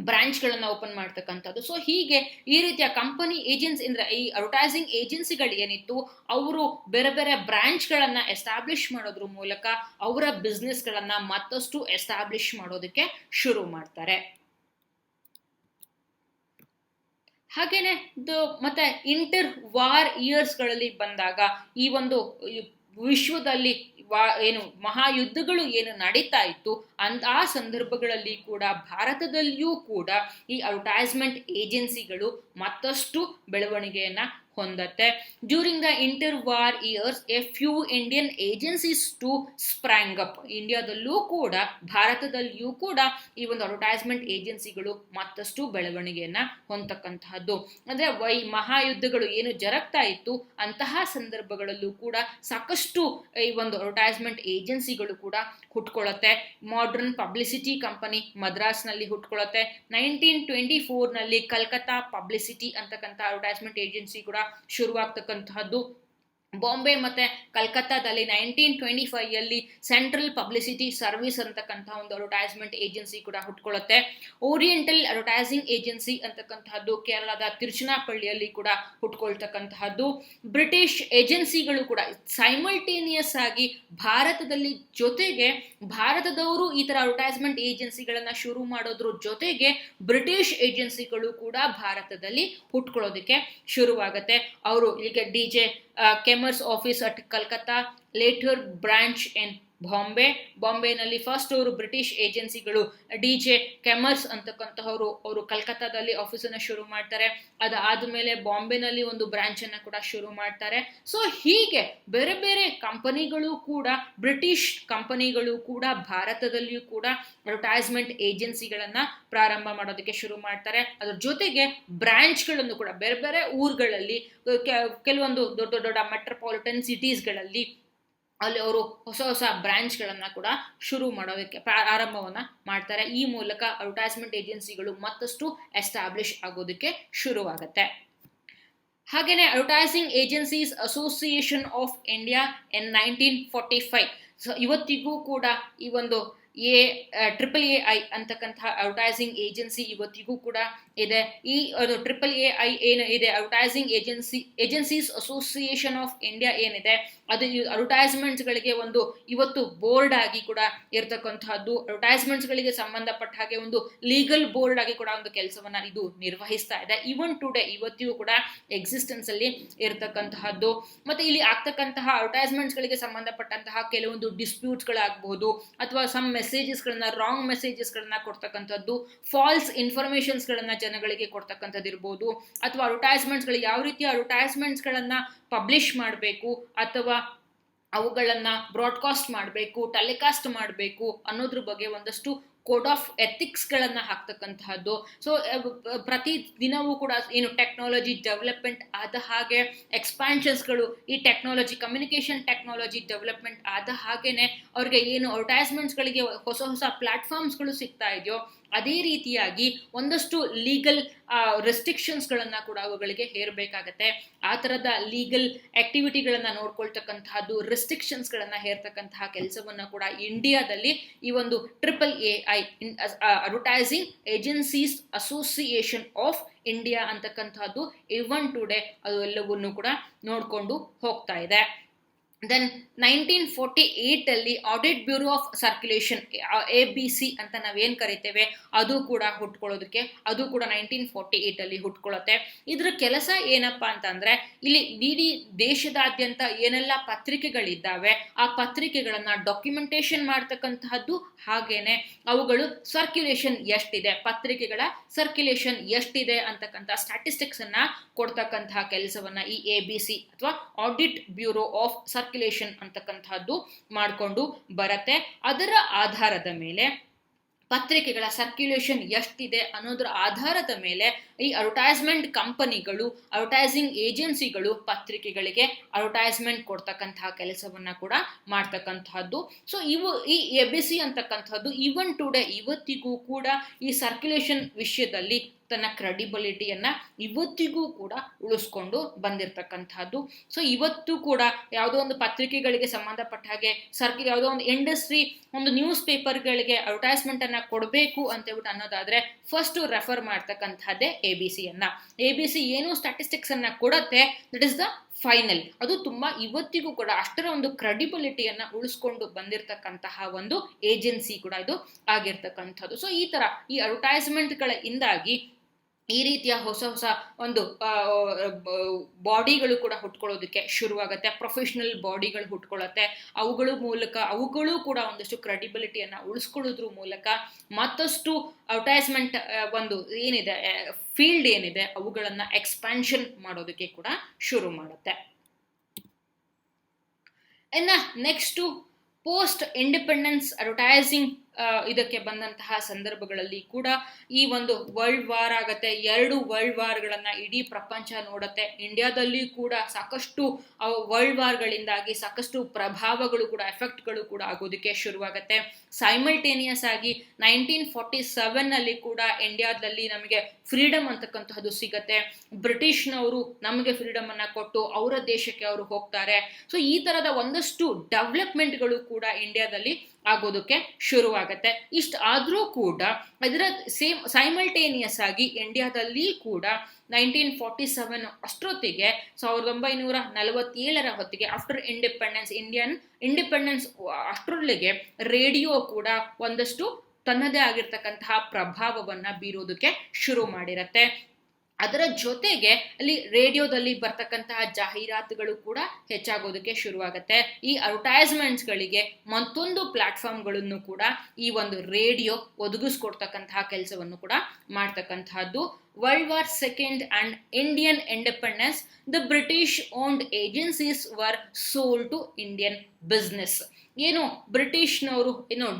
ಬ್ರಾಂಚ್ಗಳನ್ನ ಓಪನ್ ಮಾಡ್ತಕ್ಕಂಥದ್ದು. ಸೊ ಹೀಗೆ ಈ ರೀತಿಯ ಕಂಪನಿ ಏಜೆನ್ಸಿ ಅಂದ್ರೆ ಈ ಅಡ್ವರ್ಟೈಸಿಂಗ್ ಏಜೆನ್ಸಿಗಳು ಏನಿತ್ತು ಅವರು ಬೇರೆ ಬೇರೆ ಬ್ರಾಂಚ್ಗಳನ್ನ ಎಸ್ಟಾಬ್ಲಿಷ್ ಮಾಡೋದ್ರ ಮೂಲಕ ಅವರ ಬಿಸ್ನೆಸ್ಗಳನ್ನ ಮತ್ತಷ್ಟು ಎಸ್ಟಾಬ್ಲಿಷ್ ಮಾಡೋದಕ್ಕೆ ಶುರು ಮಾಡ್ತಾರೆ. ಹಾಗೇನೆ ಮತ್ತೆ ಇಂಟರ್ ವಾರ್ ಇಯರ್ಸ್ಗಳಲ್ಲಿ ಬಂದಾಗ ಈ ಒಂದು ವಿಶ್ವದಲ್ಲಿ ಏನು ಮಹಾಯುದ್ಧಗಳು ಏನು ನಡೀತಾ ಇತ್ತು ಆ ಸಂದರ್ಭಗಳಲ್ಲಿ ಕೂಡ ಭಾರತದಲ್ಲಿಯೂ ಕೂಡ ಈ ಅಡ್ವರ್ಟೈಸ್ಮೆಂಟ್ ಏಜೆನ್ಸಿಗಳು ಮತ್ತಷ್ಟು ಬೆಳವಣಿಗೆಯನ್ನ ಹೊಂದತ್ತೆ. During the inter war years a few Indian agencies to sprang up. ಇಂಡಿಯಾದಲ್ಲೂ ಕೂಡ ಭಾರತದಲ್ಲಿಯೂ ಕೂಡ ಈ ಒಂದು ಅಡ್ವರ್ಟೈಸ್ಮೆಂಟ್ ಏಜೆನ್ಸಿಗಳು ಮತ್ತಷ್ಟು ಬೆಳವಣಿಗೆಯನ್ನ ಹೊಂದತಕ್ಕಂತಹದ್ದು. ಅಂದ್ರೆ ಮಹಾಯುದ್ಧಗಳು ಏನು ಜರುಗ್ತಾ ಇತ್ತು ಅಂತಹ ಸಂದರ್ಭಗಳಲ್ಲೂ ಕೂಡ ಸಾಕಷ್ಟು ಈ ಒಂದು ಅಡ್ವರ್ಟೈಸ್ಮೆಂಟ್ ಏಜೆನ್ಸಿಗಳು ಕೂಡ ಹುಟ್ಕೊಳ್ಳುತ್ತೆ. ಮಾಡರ್ನ್ ಪಬ್ಲಿಸಿಟಿ ಕಂಪನಿ ಮದ್ರಾಸ್ನಲ್ಲಿ ಹುಟ್ಕೊಳ್ಳುತ್ತೆ. 1924ನಲ್ಲಿ ಕಲ್ಕತ್ತಾ ಪಬ್ಲಿಸಿಟಿ ಅಂತಕ್ಕಂಥ ಅಡ್ವರ್ಟೈಸ್ಮೆಂಟ್ ಏಜೆನ್ಸಿ ಕೂಡ ಶುರುವಾಗ್ತಕ್ಕಂತಹದ್ದು. ಬಾಂಬೆ ಮತ್ತು ಕಲ್ಕತ್ತಾದಲ್ಲಿ 1925 ಸೆಂಟ್ರಲ್ ಪಬ್ಲಿಸಿಟಿ ಸರ್ವಿಸ್ ಅಂತಕ್ಕಂಥ ಒಂದು ಅಡ್ವರ್ಟೈಸ್ಮೆಂಟ್ ಏಜೆನ್ಸಿ ಕೂಡ ಹುಟ್ಕೊಳ್ಳುತ್ತೆ. ಓರಿಯೆಂಟಲ್ ಅಡ್ವರ್ಟೈಸಿಂಗ್ ಏಜೆನ್ಸಿ ಅಂತಕ್ಕಂತಹದ್ದು ಕೇರಳದ ತಿರುಚನಾಪಳ್ಳಿಯಲ್ಲಿ ಕೂಡ ಹುಟ್ಕೊಳ್ತಕ್ಕಂತಹದ್ದು. ಬ್ರಿಟಿಷ್ ಏಜೆನ್ಸಿಗಳು ಕೂಡ ಸೈಮಲ್ಟೇನಿಯಸ್ ಆಗಿ ಭಾರತದಲ್ಲಿ ಜೊತೆಗೆ ಭಾರತದವರು ಈ ಥರ ಅಡ್ವರ್ಟೈಸ್ಮೆಂಟ್ ಏಜೆನ್ಸಿಗಳನ್ನು ಶುರು ಮಾಡೋದ್ರ ಜೊತೆಗೆ ಬ್ರಿಟಿಷ್ ಏಜೆನ್ಸಿಗಳು ಕೂಡ ಭಾರತದಲ್ಲಿ ಹುಟ್ಕೊಳ್ಳೋದಕ್ಕೆ ಶುರುವಾಗುತ್ತೆ. ಅವರು ಈಗ DJ Kemmer's office at Calcutta, later branch in ಬಾಂಬೆನಲ್ಲಿ ಫಸ್ಟ್ ಅವರು ಬ್ರಿಟಿಷ್ ಏಜೆನ್ಸಿಗಳು DJ ಕೆಮರ್ಸ್ ಅಂತಕ್ಕಂತಹವರು ಅವರು ಕಲ್ಕತ್ತಾದಲ್ಲಿ ಆಫೀಸನ್ನು ಶುರು ಮಾಡ್ತಾರೆ. ಅದಾದ್ಮೇಲೆ ಬಾಂಬೆನಲ್ಲಿ ಒಂದು ಬ್ರಾಂಚ್ ಅನ್ನ ಕೂಡ ಶುರು ಮಾಡ್ತಾರೆ. ಸೊ ಹೀಗೆ ಬೇರೆ ಬೇರೆ ಕಂಪನಿಗಳು ಕೂಡ ಬ್ರಿಟಿಷ್ ಕಂಪನಿಗಳು ಕೂಡ ಭಾರತದಲ್ಲಿಯೂ ಕೂಡ ಅಡ್ವರ್ಟೈಸ್ಮೆಂಟ್ ಏಜೆನ್ಸಿಗಳನ್ನ ಪ್ರಾರಂಭ ಮಾಡೋದಕ್ಕೆ ಶುರು ಮಾಡ್ತಾರೆ. ಅದ್ರ ಜೊತೆಗೆ ಬ್ರಾಂಚ್ಗಳನ್ನು ಕೂಡ ಬೇರೆ ಬೇರೆ ಊರುಗಳಲ್ಲಿ ಕೆಲವೊಂದು ದೊಡ್ಡ ದೊಡ್ಡ ಮೆಟ್ರೋಪಾಲಿಟನ್ ಸಿಟೀಸ್ಗಳಲ್ಲಿ ಅಲ್ಲಿ ಅವರು ಹೊಸ ಹೊಸ ಬ್ರಾಂಚ್ಗಳನ್ನು ಕೂಡ ಶುರು ಮಾಡೋದಕ್ಕೆ ಆರಂಭವನ್ನು ಮಾಡ್ತಾರೆ. ಈ ಮೂಲಕ ಅಡ್ವರ್ಟೈಸ್ಮೆಂಟ್ ಏಜೆನ್ಸಿಗಳು ಮತ್ತಷ್ಟು ಎಸ್ಟಾಬ್ಲಿಷ್ ಆಗೋದಕ್ಕೆ ಶುರುವಾಗುತ್ತೆ. ಹಾಗೆಯೇ advertising agencies association of India in 1945. So ಇವತ್ತಿಗೂ ಕೂಡ ಈ ಒಂದು AAAI ಅಂತಕ್ಕಂತಹ ಅಡ್ವರ್ಟೈಸಿಂಗ್ ಏಜೆನ್ಸಿ ಇವತ್ತಿಗೂ ಕೂಡ ಇದೆ. ಈ ಅದು AAAI ಏನು ಇದೆ, advertising agencies association of India ಏನಿದೆ, ಅದು ಅಡ್ವರ್ಟೈಸ್ಮೆಂಟ್ಸ್ಗಳಿಗೆ ಒಂದು ಇವತ್ತು ಬೋರ್ಡ್ ಆಗಿ ಕೂಡ ಇರ್ತಕ್ಕಂತಹದ್ದು. ಅಡ್ವರ್ಟೈಸ್ಮೆಂಟ್ಸ್ಗಳಿಗೆ ಸಂಬಂಧಪಟ್ಟ ಹಾಗೆ ಒಂದು ಲೀಗಲ್ ಬೋರ್ಡ್ ಆಗಿ ಕೂಡ ಒಂದು ಕೆಲಸವನ್ನ ಇದು ನಿರ್ವಹಿಸ್ತಾ ಇದೆ. ಈವನ್ ಟುಡೇ ಇವತ್ತಿಗೂ ಕೂಡ ಎಕ್ಸಿಸ್ಟೆನ್ಸ್ ಅಲ್ಲಿ ಇರತಕ್ಕಂತಹದ್ದು. ಮತ್ತೆ ಇಲ್ಲಿ ಆಗ್ತಕ್ಕಂತಹ ಅಡ್ವರ್ಟೈಸ್ಮೆಂಟ್ಸ್ಗಳಿಗೆ ಸಂಬಂಧಪಟ್ಟಂತಹ ಕೆಲವೊಂದು ಡಿಸ್ಪ್ಯೂಟ್ಸ್ಗಳಾಗಬಹುದು, ಅಥವಾ ಸಮ್ ಮೆಸೇಜಸ್ಗಳನ್ನ ರಾಂಗ್ ಮೆಸೇಜಸ್ಗಳನ್ನ ಕೊಡ್ತಕ್ಕಂಥದ್ದು, ಫಾಲ್ಸ್ ಇನ್ಫಾರ್ಮೇಶನ್ಸ್ಗಳನ್ನ ಜನಗಳಿಗೆ ಕೊಡ್ತಕ್ಕಂಥದ್ದು ಇರ್ಬೋದು, ಅಥವಾ ಅಡ್ವರ್ಟೈಸ್ಮೆಂಟ್ಸ್ಗಳು ಯಾವ ರೀತಿಯ ಅಡ್ವರ್ಟೈಸ್ಮೆಂಟ್ಸ್ಗಳನ್ನ ಪಬ್ಲಿಷ್ ಮಾಡಬೇಕು ಅಥವಾ ಅವುಗಳನ್ನ ಬ್ರಾಡ್ಕಾಸ್ಟ್ ಮಾಡಬೇಕು, ಟೆಲಿಕಾಸ್ಟ್ ಮಾಡಬೇಕು ಅನ್ನೋದ್ರ ಬಗ್ಗೆ ಒಂದಷ್ಟು ಕೋಡ್ ಆಫ್ ಎಥಿಕ್ಸ್ಗಳನ್ನು ಹಾಕ್ತಕ್ಕಂತಹದ್ದು. ಸೊ ಪ್ರತಿ ದಿನವೂ ಕೂಡ ಏನು ಟೆಕ್ನಾಲಜಿ ಡೆವಲಪ್ಮೆಂಟ್ ಆದ ಹಾಗೆ ಎಕ್ಸ್ಪಾನ್ಷನ್ಸ್ಗಳು, ಈ ಟೆಕ್ನಾಲಜಿ ಕಮ್ಯುನಿಕೇಷನ್ ಟೆಕ್ನಾಲಜಿ ಡೆವಲಪ್ಮೆಂಟ್ ಆದ ಹಾಗೇನೆ ಅವ್ರಿಗೆ ಏನು ಅಡ್ವರ್ಟೈಸ್ಮೆಂಟ್ಸ್ಗಳಿಗೆ ಹೊಸ ಹೊಸ ಪ್ಲಾಟ್ಫಾರ್ಮ್ಸ್ಗಳು ಸಿಗ್ತಾ ಇದೆಯೋ ಅದೇ ರೀತಿಯಾಗಿ ಒಂದಷ್ಟು ಲೀಗಲ್ ರೆಸ್ಟ್ರಿಕ್ಷನ್ಸ್ಗಳನ್ನು ಕೂಡ ಅವುಗಳಿಗೆ ಹೇರಬೇಕಾಗತ್ತೆ. ಆ ಥರದ ಲೀಗಲ್ ಆಕ್ಟಿವಿಟಿಗಳನ್ನು ನೋಡ್ಕೊಳ್ತಕ್ಕಂತಹದ್ದು, ರೆಸ್ಟ್ರಿಕ್ಷನ್ಸ್ಗಳನ್ನು ಹೇರ್ತಕ್ಕಂತಹ ಕೆಲಸವನ್ನು ಕೂಡ ಇಂಡಿಯಾದಲ್ಲಿ ಈ ಒಂದು AAAI advertising agencies association of India ಅಂತಕ್ಕಂಥದ್ದು ಇವನ್ ಟುಡೇ ಅದು ಎಲ್ಲವನ್ನೂ ಕೂಡ ನೋಡಿಕೊಂಡು ಹೋಗ್ತಾ ಇದೆ. Then 1948 audit bureau of circulation ABC ಅಂತ ನಾವೇನು ಕರಿತೇವೆ ಅದು ಕೂಡ ಹುಟ್ಕೊಳ್ಳೋದಕ್ಕೆ, ಅದು ಕೂಡ 1948 ಹುಟ್ಕೊಳ್ಳುತ್ತೆ. ಇದರ ಕೆಲಸ ಏನಪ್ಪಾ ಅಂತಂದ್ರೆ ಇಲ್ಲಿ ಇಡೀ ದೇಶದಾದ್ಯಂತ ಏನೆಲ್ಲ ಪತ್ರಿಕೆಗಳಿದ್ದಾವೆ ಆ ಪತ್ರಿಕೆಗಳನ್ನ ಡಾಕ್ಯುಮೆಂಟೇಶನ್ ಮಾಡ್ತಕ್ಕಂತಹದ್ದು, ಹಾಗೇನೆ ಅವುಗಳು ಸರ್ಕ್ಯುಲೇಷನ್ ಎಷ್ಟಿದೆ, ಪತ್ರಿಕೆಗಳ ಸರ್ಕ್ಯುಲೇಷನ್ ಎಷ್ಟಿದೆ ಅಂತಕ್ಕಂಥ ಸ್ಟ್ಯಾಟಿಸ್ಟಿಕ್ಸ್ ಅನ್ನ ಕೊಡ್ತಕ್ಕಂತಹ ಕೆಲಸವನ್ನ ಈ ABC ಅಥವಾ ಆಡಿಟ್ ಬ್ಯೂರೋ ಆಫ್ ಸರ್ಕ್ಯುಲೇಷನ್ ಅಂತಕ್ಕಂಥದ್ದು ಮಾಡಿಕೊಂಡು ಬರುತ್ತೆ. ಅದರ ಆಧಾರದ ಮೇಲೆ ಪತ್ರಿಕೆಗಳ ಸರ್ಕ್ಯುಲೇಷನ್ ಎಷ್ಟಿದೆ ಅನ್ನೋದ್ರ ಆಧಾರದ ಮೇಲೆ ಈ ಅಡ್ವರ್ಟೈಸ್ಮೆಂಟ್ ಕಂಪನಿಗಳು, ಅಡ್ವರ್ಟೈಸಿಂಗ್ ಏಜೆನ್ಸಿಗಳು ಪತ್ರಿಕೆಗಳಿಗೆ ಅಡ್ವರ್ಟೈಸ್ಮೆಂಟ್ ಕೊಡ್ತಕ್ಕಂತಹ ಕೆಲಸವನ್ನ ಕೂಡ ಮಾಡ್ತಕ್ಕಂತಹದ್ದು. ಸೊ ಈ ABC ಅಂತಕ್ಕಂಥದ್ದು ಇವನ್ ಟುಡೇ ಇವತ್ತಿಗೂ ಕೂಡ ಈ ಸರ್ಕ್ಯುಲೇಷನ್ ವಿಷಯದಲ್ಲಿ ತನ್ನ ಕ್ರೆಡಿಬಿಲಿಟಿಯನ್ನ ಇವತ್ತಿಗೂ ಕೂಡ ಉಳಿಸ್ಕೊಂಡು ಬಂದಿರತಕ್ಕಂತಹದ್ದು. ಸೊ ಇವತ್ತು ಕೂಡ ಯಾವುದೋ ಒಂದು ಪತ್ರಿಕೆಗಳಿಗೆ ಸಂಬಂಧಪಟ್ಟ ಹಾಗೆ ಯಾವುದೋ ಒಂದು ಇಂಡಸ್ಟ್ರಿ ಒಂದು ನ್ಯೂಸ್ ಪೇಪರ್ಗಳಿಗೆ ಅಡ್ವರ್ಟೈಸ್ಮೆಂಟ್ ಅನ್ನ ಕೊಡಬೇಕು ಅಂತ ಹೇಳ್ಬಿಟ್ಟು ಅನ್ನೋದಾದ್ರೆ ಫಸ್ಟ್ ರೆಫರ್ ಮಾಡ್ತಕ್ಕಂಥದ್ದೇ ABC ಅನ್ನ. ABC ಏನು ಸ್ಟ್ಯಾಟಿಸ್ಟಿಕ್ಸ್ ಅನ್ನ ಕೊಡತ್ತೆ, ದಟ್ ಇಸ್ ದ ಫೈನಲ್. ಅದು ತುಂಬಾ ಇವತ್ತಿಗೂ ಕೂಡ ಅಷ್ಟರ ಒಂದು ಕ್ರೆಡಿಬಿಲಿಟಿಯನ್ನ ಉಳಿಸ್ಕೊಂಡು ಬಂದಿರತಕ್ಕಂತಹ ಒಂದು ಏಜೆನ್ಸಿ ಕೂಡ ಇದು ಆಗಿರ್ತಕ್ಕಂಥದ್ದು. ಸೊ ಈ ತರ ಈ ಅಡ್ವರ್ಟೈಸ್ಮೆಂಟ್ಗಳ ಇಂದಾಗಿ ಈ ರೀತಿಯ ಹೊಸ ಹೊಸ ಒಂದು ಬಾಡಿಗಳು ಕೂಡ ಹುಟ್ಕೊಳ್ಳೋದಕ್ಕೆ ಶುರುವಾಗುತ್ತೆ. ಪ್ರೊಫೆಷನಲ್ ಬಾಡಿಗಳು ಹುಟ್ಕೊಳ್ಳುತ್ತೆ. ಅವುಗಳು ಕೂಡ ಒಂದಷ್ಟು ಕ್ರೆಡಿಬಿಲಿಟಿಯನ್ನು ಉಳಿಸ್ಕೊಳ್ಳೋದ್ರ ಮೂಲಕ ಮತ್ತಷ್ಟು ಅಡ್ವರ್ಟೈಸ್ಮೆಂಟ್ ಒಂದು ಏನಿದೆ ಫೀಲ್ಡ್ ಏನಿದೆ ಅವುಗಳನ್ನು ಎಕ್ಸ್ಪಾನ್ಷನ್ ಮಾಡೋದಕ್ಕೆ ಕೂಡ ಶುರು ಮಾಡುತ್ತೆ. ಇನ್ನು ನೆಕ್ಸ್ಟು ಪೋಸ್ಟ್ ಇಂಡಿಪೆಂಡೆನ್ಸ್ ಅಡ್ವರ್ಟೈಸಿಂಗ್ ಇದಕ್ಕೆ ಬಂದಂತಹ ಸಂದರ್ಭಗಳಲ್ಲಿ ಕೂಡ ಈ ಒಂದು ವರ್ಲ್ಡ್ ವಾರ್ ಆಗತ್ತೆ, 2 ವರ್ಲ್ಡ್ ವಾರ್ಗಳನ್ನ ಇಡೀ ಪ್ರಪಂಚ ನೋಡತ್ತೆ. ಇಂಡಿಯಾದಲ್ಲಿ ಕೂಡ ಸಾಕಷ್ಟು ವರ್ಲ್ಡ್ ವಾರ್ಗಳಿಂದಾಗಿ ಸಾಕಷ್ಟು ಪ್ರಭಾವಗಳು ಕೂಡ ಎಫೆಕ್ಟ್ಗಳು ಕೂಡ ಆಗೋದಕ್ಕೆ ಶುರುವಾಗತ್ತೆ. ಸೈಮಲ್ಟೇನಿಯಸ್ ಆಗಿ 1947 ಕೂಡ ಇಂಡಿಯಾದಲ್ಲಿ ನಮಗೆ ಫ್ರೀಡಮ್ ಅಂತಕ್ಕಂತಹದ್ದು ಸಿಗತ್ತೆ. ಬ್ರಿಟಿಷ್ನವರು ನಮಗೆ ಫ್ರೀಡಮ್ ಅನ್ನ ಕೊಟ್ಟು ಅವರ ದೇಶಕ್ಕೆ ಅವರು ಹೋಗ್ತಾರೆ. ಸೊ ಈ ತರದ ಒಂದಷ್ಟು ಡೆವಲಪ್ಮೆಂಟ್ಗಳು ಕೂಡ ಇಂಡಿಯಾದಲ್ಲಿ ಆಗೋದಕ್ಕೆ ಶುರುವಾಗತ್ತೆ. ಇಷ್ಟ ಆದ್ರೂ ಕೂಡ ಇದರ ಸೈಮಲ್ಟೇನಿಯಸ್ ಆಗಿ ಇಂಡಿಯಾದಲ್ಲಿ ಕೂಡ 1947 ಅಷ್ಟೊತ್ತಿಗೆ 1947 ಹೊತ್ತಿಗೆ ಆಫ್ಟರ್ ಇಂಡಿಯನ್ ಇಂಡಿಪೆಂಡೆನ್ಸ್ ಅಷ್ಟರೊಳಗೆ ರೇಡಿಯೋ ಕೂಡ ಒಂದಷ್ಟು ತನ್ನದೇ ಆಗಿರ್ತಕ್ಕಂತಹ ಪ್ರಭಾವವನ್ನ ಬೀರೋದಕ್ಕೆ ಶುರು ಮಾಡಿರತ್ತೆ. ಅದರ ಜೊತೆಗೆ ಅಲ್ಲಿ ರೇಡಿಯೋದಲ್ಲಿ ಬರ್ತಕ್ಕಂತಹ ಜಾಹೀರಾತುಗಳು ಕೂಡ ಹೆಚ್ಚಾಗೋದಕ್ಕೆ ಶುರುವಾಗತ್ತೆ. ಈ ಅಡ್ವರ್ಟೈಸ್ಮೆಂಟ್ಸ್ಗಳಿಗೆ ಮತ್ತೊಂದು ಪ್ಲಾಟ್ಫಾರ್ಮ್ಗಳನ್ನು ಕೂಡ ಈ ಒಂದು ರೇಡಿಯೋ ಒದಗಿಸ್ಕೊಡ್ತಕ್ಕಂತಹ ಕೆಲಸವನ್ನು ಕೂಡ ಮಾಡ್ತಕ್ಕಂತಹದ್ದು. World War II and Indian independence, the British owned agencies were sold to Indian business. ಏನು ಬ್ರಿಟಿಷ್ನವರು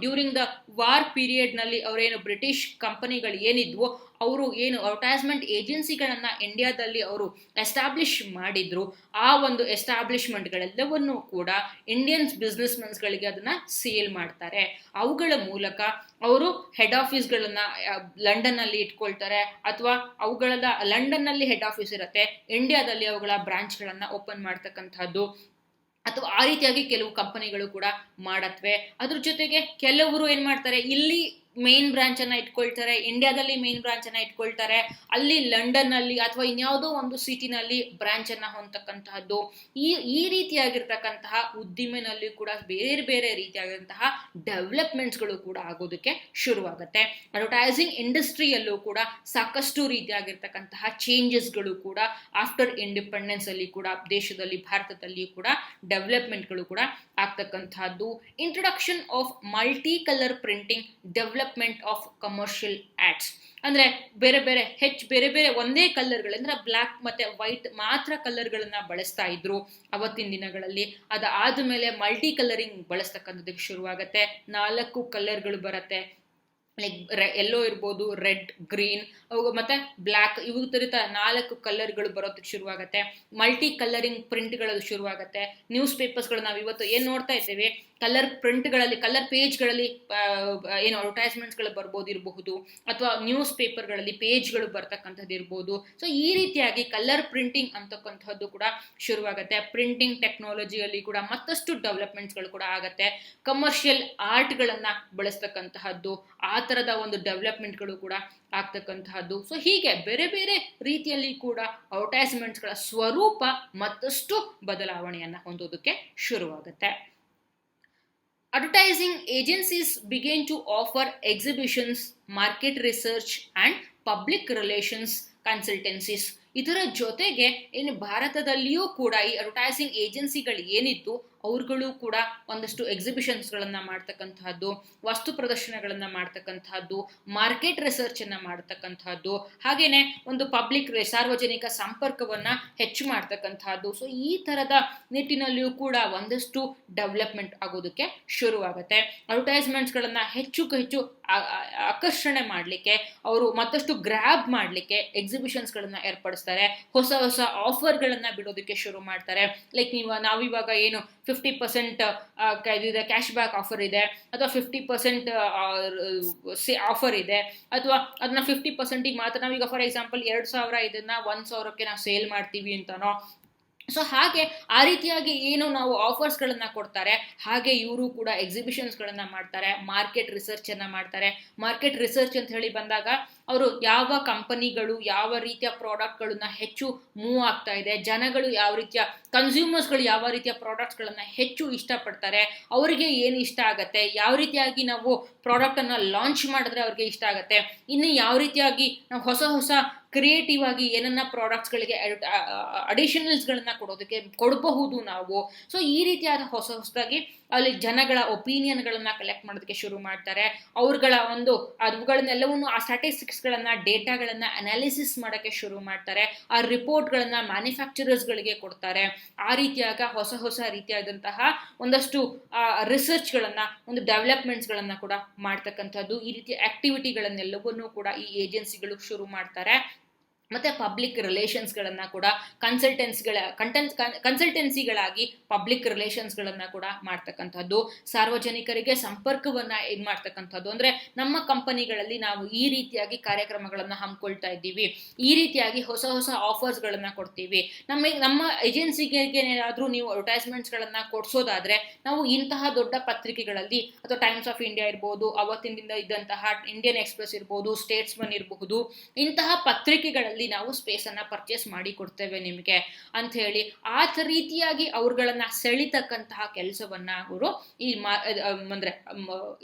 ಡ್ಯೂರಿಂಗ್ ದ ವಾರ್ ಪೀರಿಯಡ್ ನಲ್ಲಿ ಅವರೇನು ಬ್ರಿಟಿಷ್ ಕಂಪನಿಗಳು ಏನಿದ್ವು ಅವರು ಏನು ಅಡ್ವರ್ಟೈಸ್ಮೆಂಟ್ ಏಜೆನ್ಸಿಗಳನ್ನ ಇಂಡಿಯಾದಲ್ಲಿ ಅವರು ಎಸ್ಟಾಬ್ಲಿಷ್ ಮಾಡಿದ್ರು. ಆ ಒಂದು ಎಸ್ಟಾಬ್ಲಿಷ್ಮೆಂಟ್ಗಳೆಲ್ಲವನ್ನೂ ಕೂಡ ಇಂಡಿಯನ್ ಬಿಸ್ನೆಸ್ ಮೆನ್ಸ್ಗಳಿಗೆ ಅದನ್ನ ಸೇಲ್ ಮಾಡ್ತಾರೆ. ಅವುಗಳ ಮೂಲಕ ಅವರು ಹೆಡ್ ಆಫೀಸ್ಗಳನ್ನ ಲಂಡನ್ ನಲ್ಲಿ ಇಟ್ಕೊಳ್ತಾರೆ, ಅಥವಾ ಅವುಗಳ ಲಂಡನ್ ನಲ್ಲಿ ಹೆಡ್ ಆಫೀಸ್ ಇರುತ್ತೆ, ಇಂಡಿಯಾದಲ್ಲಿ ಅವುಗಳ ಬ್ರಾಂಚ್ಗಳನ್ನ ಓಪನ್ ಮಾಡ್ತಕ್ಕಂಥದ್ದು, ಅಥವಾ ಆ ರೀತಿಯಾಗಿ ಕೆಲವು ಕಂಪನಿಗಳು ಕೂಡ ಮಾಡತ್ವೆ. ಅದ್ರ ಜೊತೆಗೆ ಕೆಲವರು ಏನ್ ಮಾಡ್ತಾರೆ, ಇಲ್ಲಿ ಮೇನ್ ಬ್ರಾಂಚ್ ಅನ್ನ ಇಟ್ಕೊಳ್ತಾರೆ, ಇಂಡಿಯಾದಲ್ಲಿ ಮೇನ್ ಬ್ರಾಂಚ್ ಅನ್ನ ಇಟ್ಕೊಳ್ತಾರೆ, ಅಲ್ಲಿ ಲಂಡನ್ ಅಲ್ಲಿ ಅಥವಾ ಇನ್ಯಾವುದೋ ಒಂದು ಸಿಟಿನಲ್ಲಿ ಬ್ರಾಂಚ್ ಅನ್ನ ಹೊಂದತಕ್ಕಂತಹದ್ದು. ಈ ರೀತಿಯಾಗಿರ್ತಕ್ಕಂತಹ ಉದ್ದಿಮೆನಲ್ಲಿ ಕೂಡ ಬೇರೆ ಬೇರೆ ರೀತಿಯಾದಂತಹ ಡೆವಲಪ್ಮೆಂಟ್ಸ್ಗಳು ಕೂಡ ಆಗೋದಕ್ಕೆ ಶುರುವಾಗುತ್ತೆ. ಅಡ್ವರ್ಟೈಸಿಂಗ್ ಇಂಡಸ್ಟ್ರಿಯಲ್ಲೂ ಕೂಡ ಸಾಕಷ್ಟು ರೀತಿಯಾಗಿರ್ತಕ್ಕಂತಹ ಚೇಂಜಸ್ಗಳು ಕೂಡ ಆಫ್ಟರ್ ಇಂಡಿಪೆಂಡೆನ್ಸ್ ಅಲ್ಲಿ ಕೂಡ ದೇಶದಲ್ಲಿ ಭಾರತದಲ್ಲಿ ಕೂಡ ಡೆವಲಪ್ಮೆಂಟ್ಗಳು ಕೂಡ ಆಗ್ತಕ್ಕಂತಹದ್ದು. Introduction of multi colour printing, development of commercial ads. ಅಂದ್ರೆ ಬೇರೆ ಬೇರೆ ಒಂದೇ ಕಲರ್ಗಳು ಅಂದ್ರೆ ಬ್ಲ್ಯಾಕ್ ಮತ್ತೆ ವೈಟ್ ಮಾತ್ರ ಕಲರ್ಗಳನ್ನ ಬಳಸ್ತಾ ಇದ್ರು ಅವತ್ತಿನ ದಿನಗಳಲ್ಲಿ. ಅದಾದ್ಮೇಲೆ ಮಲ್ಟಿ ಕಲರಿಂಗ್ ಬಳಸ್ತಕ್ಕಂಥದಕ್ಕೆ ಶುರುವಾಗತ್ತೆ. 4 ಕಲರ್ಗಳು ಬರುತ್ತೆ, ಲೈಕ್ ಎಲ್ಲೋ ಇರ್ಬೋದು, ರೆಡ್, ಗ್ರೀನ್ ಮತ್ತೆ ಬ್ಲ್ಯಾಕ್, ಇವು ತರಿತ 4 ಕಲರ್ಗಳು ಬರೋದಕ್ಕೆ ಶುರುವಾಗತ್ತೆ. ಮಲ್ಟಿ ಕಲರಿಂಗ್ ಪ್ರಿಂಟ್ಗಳು ಶುರುವಾಗತ್ತೆ. ನ್ಯೂಸ್ ಪೇಪರ್ಸ್ಗಳು ನಾವು ಇವತ್ತು ಏನ್ ನೋಡ್ತಾ ಇದ್ದೇವೆ, ಕಲರ್ ಪ್ರಿಂಟ್ಗಳಲ್ಲಿ ಕಲರ್ ಪೇಜ್ಗಳಲ್ಲಿ ಏನು ಅಡ್ವರ್ಟೈಸ್ಮೆಂಟ್ಸ್ಗಳು ಇರಬಹುದು, ಅಥವಾ ನ್ಯೂಸ್ ಪೇಪರ್ಗಳಲ್ಲಿ ಪೇಜ್ಗಳು ಬರ್ತಕ್ಕಂಥದ್ದು ಇರ್ಬೋದು. ಸೊ ಈ ರೀತಿಯಾಗಿ ಕಲರ್ ಪ್ರಿಂಟಿಂಗ್ ಅಂತಕ್ಕಂಥದ್ದು ಕೂಡ ಶುರುವಾಗತ್ತೆ. ಪ್ರಿಂಟಿಂಗ್ ಟೆಕ್ನಾಲಜಿಯಲ್ಲಿ ಕೂಡ ಮತ್ತಷ್ಟು ಡೆವಲಪ್ಮೆಂಟ್ಸ್ಗಳು ಕೂಡ ಆಗತ್ತೆ. ಕಮರ್ಷಿಯಲ್ ಆರ್ಟ್ಗಳನ್ನ ಬಳಸ್ತಕ್ಕಂತಹದ್ದು, ಆ ತರದ ಒಂದು ಡೆವಲಪ್ಮೆಂಟ್ಗಳು ಕೂಡ ಆಗ್ತಕ್ಕಂತಹದ್ದು. ಸೊ ಹೀಗೆ ಬೇರೆ ಬೇರೆ ರೀತಿಯಲ್ಲಿ ಕೂಡ ಅಡ್ವರ್ಟೈಸ್ಮೆಂಟ್ಸ್ಗಳ ಸ್ವರೂಪ ಮತ್ತಷ್ಟು ಬದಲಾವಣೆಯನ್ನ ಹೊಂದೋದಕ್ಕೆ ಶುರುವಾಗುತ್ತೆ. Advertising agencies began to offer exhibitions, market research and public relations consultancies. ಇದರ ಜೊತೆಗೆ ಇನ್ನು ಭಾರತದಲ್ಲಿಯೂ ಕೂಡ ಈ ಅಡ್ವರ್ಟೈಸಿಂಗ್ ಏಜೆನ್ಸಿಗಳು ಏನಿತ್ತು ಅವ್ರುಗಳು ಕೂಡ ಒಂದಷ್ಟು ಎಕ್ಸಿಬಿಷನ್ಸ್ಗಳನ್ನ ಮಾಡ್ತಕ್ಕಂತಹದ್ದು, ವಸ್ತು ಪ್ರದರ್ಶನಗಳನ್ನ ಮಾಡ್ತಕ್ಕಂತಹದ್ದು, ಮಾರ್ಕೆಟ್ ರಿಸರ್ಚ್ ಅನ್ನ ಮಾಡ್ತಕ್ಕಂತಹದ್ದು, ಹಾಗೇನೆ ಒಂದು ಪಬ್ಲಿಕ್ ಸಾರ್ವಜನಿಕ ಸಂಪರ್ಕವನ್ನ ಹೆಚ್ಚು ಮಾಡ್ತಕ್ಕಂತಹದ್ದು. ಸೊ ಈ ತರದ ನಿಟ್ಟಿನಲ್ಲಿಯೂ ಕೂಡ ಒಂದಷ್ಟು ಡೆವಲಪ್ಮೆಂಟ್ ಆಗೋದಕ್ಕೆ ಶುರುವಾಗುತ್ತೆ. ಅಡ್ವರ್ಟೈಸ್ಮೆಂಟ್ಸ್ಗಳನ್ನ ಹೆಚ್ಚು ಆಕರ್ಷಣೆ ಮಾಡಲಿಕ್ಕೆ, ಅವರು ಮತ್ತಷ್ಟು ಗ್ರ್ಯಾಬ್ ಮಾಡಲಿಕ್ಕೆ ಎಕ್ಸಿಬಿಷನ್ಸ್ಗಳನ್ನ ಏರ್ಪಡಿಸ್ತಾರೆ. ಹೊಸ ಆಫರ್ಗಳನ್ನ ಬಿಡೋದಕ್ಕೆ ಶುರು ಮಾಡ್ತಾರೆ. ಲೈಕ್ ನಾವಿವಾಗ ಏನು 50% ಕ್ಯಾಶ್ ಬ್ಯಾಕ್ ಆಫರ್ ಇದೆ, ಅಥವಾ 50% ಆಫರ್ ಇದೆ, ಅಥವಾ ಅದನ್ನ 50% ಮಾತ್ರ ನಾವೀಗ ಫಾರ್ ಎಕ್ಸಾಂಪಲ್ 2,000 ಇದನ್ನ 1,000ಕ್ಕೆ ನಾವು ಸೇಲ್ ಮಾಡ್ತೀವಿ ಅಂತಾನೋ. ಸೊ ಹಾಗೆ ಆ ರೀತಿಯಾಗಿ ಏನು ನಾವು ಆಫರ್ಸ್ಗಳನ್ನ ಕೊಡ್ತಾರೆ, ಹಾಗೆ ಇವರು ಕೂಡ ಎಕ್ಸಿಬಿಷನ್ಸ್ಗಳನ್ನ ಮಾಡ್ತಾರೆ, ಮಾರ್ಕೆಟ್ ರಿಸರ್ಚ್ ಅನ್ನ ಮಾಡ್ತಾರೆ. ಮಾರ್ಕೆಟ್ ರಿಸರ್ಚ್ ಅಂತ ಹೇಳಿ ಬಂದಾಗ ಅವರು ಯಾವ ಕಂಪನಿಗಳು ಯಾವ ರೀತಿಯ ಪ್ರಾಡಕ್ಟ್ಗಳನ್ನ ಹೆಚ್ಚು ಮೂವ್ ಆಗ್ತಾ ಇದೆ, ಜನಗಳು ಯಾವ ರೀತಿಯ ಕನ್ಸ್ಯೂಮರ್ಸ್ಗಳು ಯಾವ ರೀತಿಯ ಪ್ರಾಡಕ್ಟ್ಸ್ಗಳನ್ನ ಹೆಚ್ಚು ಇಷ್ಟಪಡ್ತಾರೆ, ಅವರಿಗೆ ಏನು ಇಷ್ಟ ಆಗತ್ತೆ, ಯಾವ ರೀತಿಯಾಗಿ ನಾವು ಪ್ರಾಡಕ್ಟ್ ಅನ್ನ ಲಾಂಚ್ ಮಾಡಿದ್ರೆ ಅವ್ರಿಗೆ ಇಷ್ಟ ಆಗತ್ತೆ, ಇನ್ನು ಯಾವ ರೀತಿಯಾಗಿ ನಾವು ಹೊಸ ಕ್ರಿಯೇಟಿವ್ ಆಗಿ ಏನನ್ನ ಪ್ರಾಡಕ್ಟ್ಸ್ಗಳಿಗೆ ಅಡಿಷನಲ್ಸ್ಗಳನ್ನ ಕೊಡಬಹುದು ನಾವು. ಸೊ ಈ ರೀತಿಯಾದ ಹೊಸದಾಗಿ ಅಲ್ಲಿ ಜನಗಳ ಒಪಿನಿಯನ್ಗಳನ್ನ ಕಲೆಕ್ಟ್ ಮಾಡೋದಕ್ಕೆ ಶುರು ಮಾಡ್ತಾರೆ. ಅವುಗಳನ್ನೆಲ್ಲವನ್ನು ಆ ಸ್ಟ್ಯಾಟಿಸ್ಟಿಕ್ಸ್ಗಳನ್ನ ಡೇಟಾಗಳನ್ನ ಅನಾಲಿಸಿಸ್ ಮಾಡೋಕ್ಕೆ ಶುರು ಮಾಡ್ತಾರೆ. ಆ ರಿಪೋರ್ಟ್ಗಳನ್ನ ಮ್ಯಾನುಫ್ಯಾಕ್ಚರರ್ಸ್ಗಳಿಗೆ ಕೊಡ್ತಾರೆ. ಆ ರೀತಿಯಾಗ ಹೊಸ ರೀತಿಯಾದಂತಹ ಒಂದಷ್ಟು ರಿಸರ್ಚ್ಗಳನ್ನ, ಒಂದು ಡೆವಲಪ್ಮೆಂಟ್ಸ್ಗಳನ್ನ ಕೂಡ ಮಾಡ್ತಕ್ಕಂಥದ್ದು, ಈ ರೀತಿಯ ಆಕ್ಟಿವಿಟಿಗಳನ್ನೆಲ್ಲವನ್ನೂ ಕೂಡ ಈ ಏಜೆನ್ಸಿಗಳು ಶುರು ಮಾಡ್ತಾರೆ. ಮತ್ತು ಪಬ್ಲಿಕ್ ರಿಲೇಷನ್ಸ್ಗಳನ್ನು ಕೂಡ ಕನ್ಸಲ್ಟೆನ್ಸಿಗಳಾಗಿ ಪಬ್ಲಿಕ್ ರಿಲೇಷನ್ಸ್ಗಳನ್ನು ಕೂಡ ಮಾಡ್ತಕ್ಕಂಥದ್ದು, ಸಾರ್ವಜನಿಕರಿಗೆ ಸಂಪರ್ಕವನ್ನು ಇದು ಮಾಡ್ತಕ್ಕಂಥದ್ದು. ಅಂದರೆ ನಮ್ಮ ಕಂಪನಿಗಳಲ್ಲಿ ನಾವು ಈ ರೀತಿಯಾಗಿ ಕಾರ್ಯಕ್ರಮಗಳನ್ನು ಹಮ್ಮಿಕೊಳ್ತಾ ಇದ್ದೀವಿ, ಈ ರೀತಿಯಾಗಿ ಹೊಸ ಆಫರ್ಸ್ಗಳನ್ನು ಕೊಡ್ತೀವಿ, ನಮ್ಮ ಏಜೆನ್ಸಿಗೆ ಏನಾದರೂ ನೀವು ಅಡ್ವರ್ಟೈಸ್ಮೆಂಟ್ಸ್ಗಳನ್ನು ಕೊಡಿಸೋದಾದರೆ ನಾವು ಇಂತಹ ದೊಡ್ಡ ಪತ್ರಿಕೆಗಳಲ್ಲಿ, ಅಥವಾ ಟೈಮ್ಸ್ ಆಫ್ ಇಂಡಿಯಾ ಇರ್ಬೋದು, ಅವತ್ತಿನಿಂದ ಇದ್ದಂತಹ ಇಂಡಿಯನ್ ಎಕ್ಸ್ಪ್ರೆಸ್ ಇರ್ಬೋದು, ಸ್ಟೇಟ್ಸ್ಮನ್ ಇರಬಹುದು, ಇಂತಹ ಪತ್ರಿಕೆಗಳಲ್ಲಿ ನಾವು ಸ್ಪೇಸನ್ನು ಪರ್ಚೇಸ್ ಮಾಡಿ ಕೊಡ್ತೇವೆ ನಿಮಗೆ ಅಂತ ಹೇಳಿ ಆ ರೀತಿಯಾಗಿ ಅವ್ರುಗಳನ್ನ ಸೆಳಿತಕ್ಕಂತಹ ಕೆಲಸವನ್ನ ಅವರು ಈ ಅಂದ್ರೆ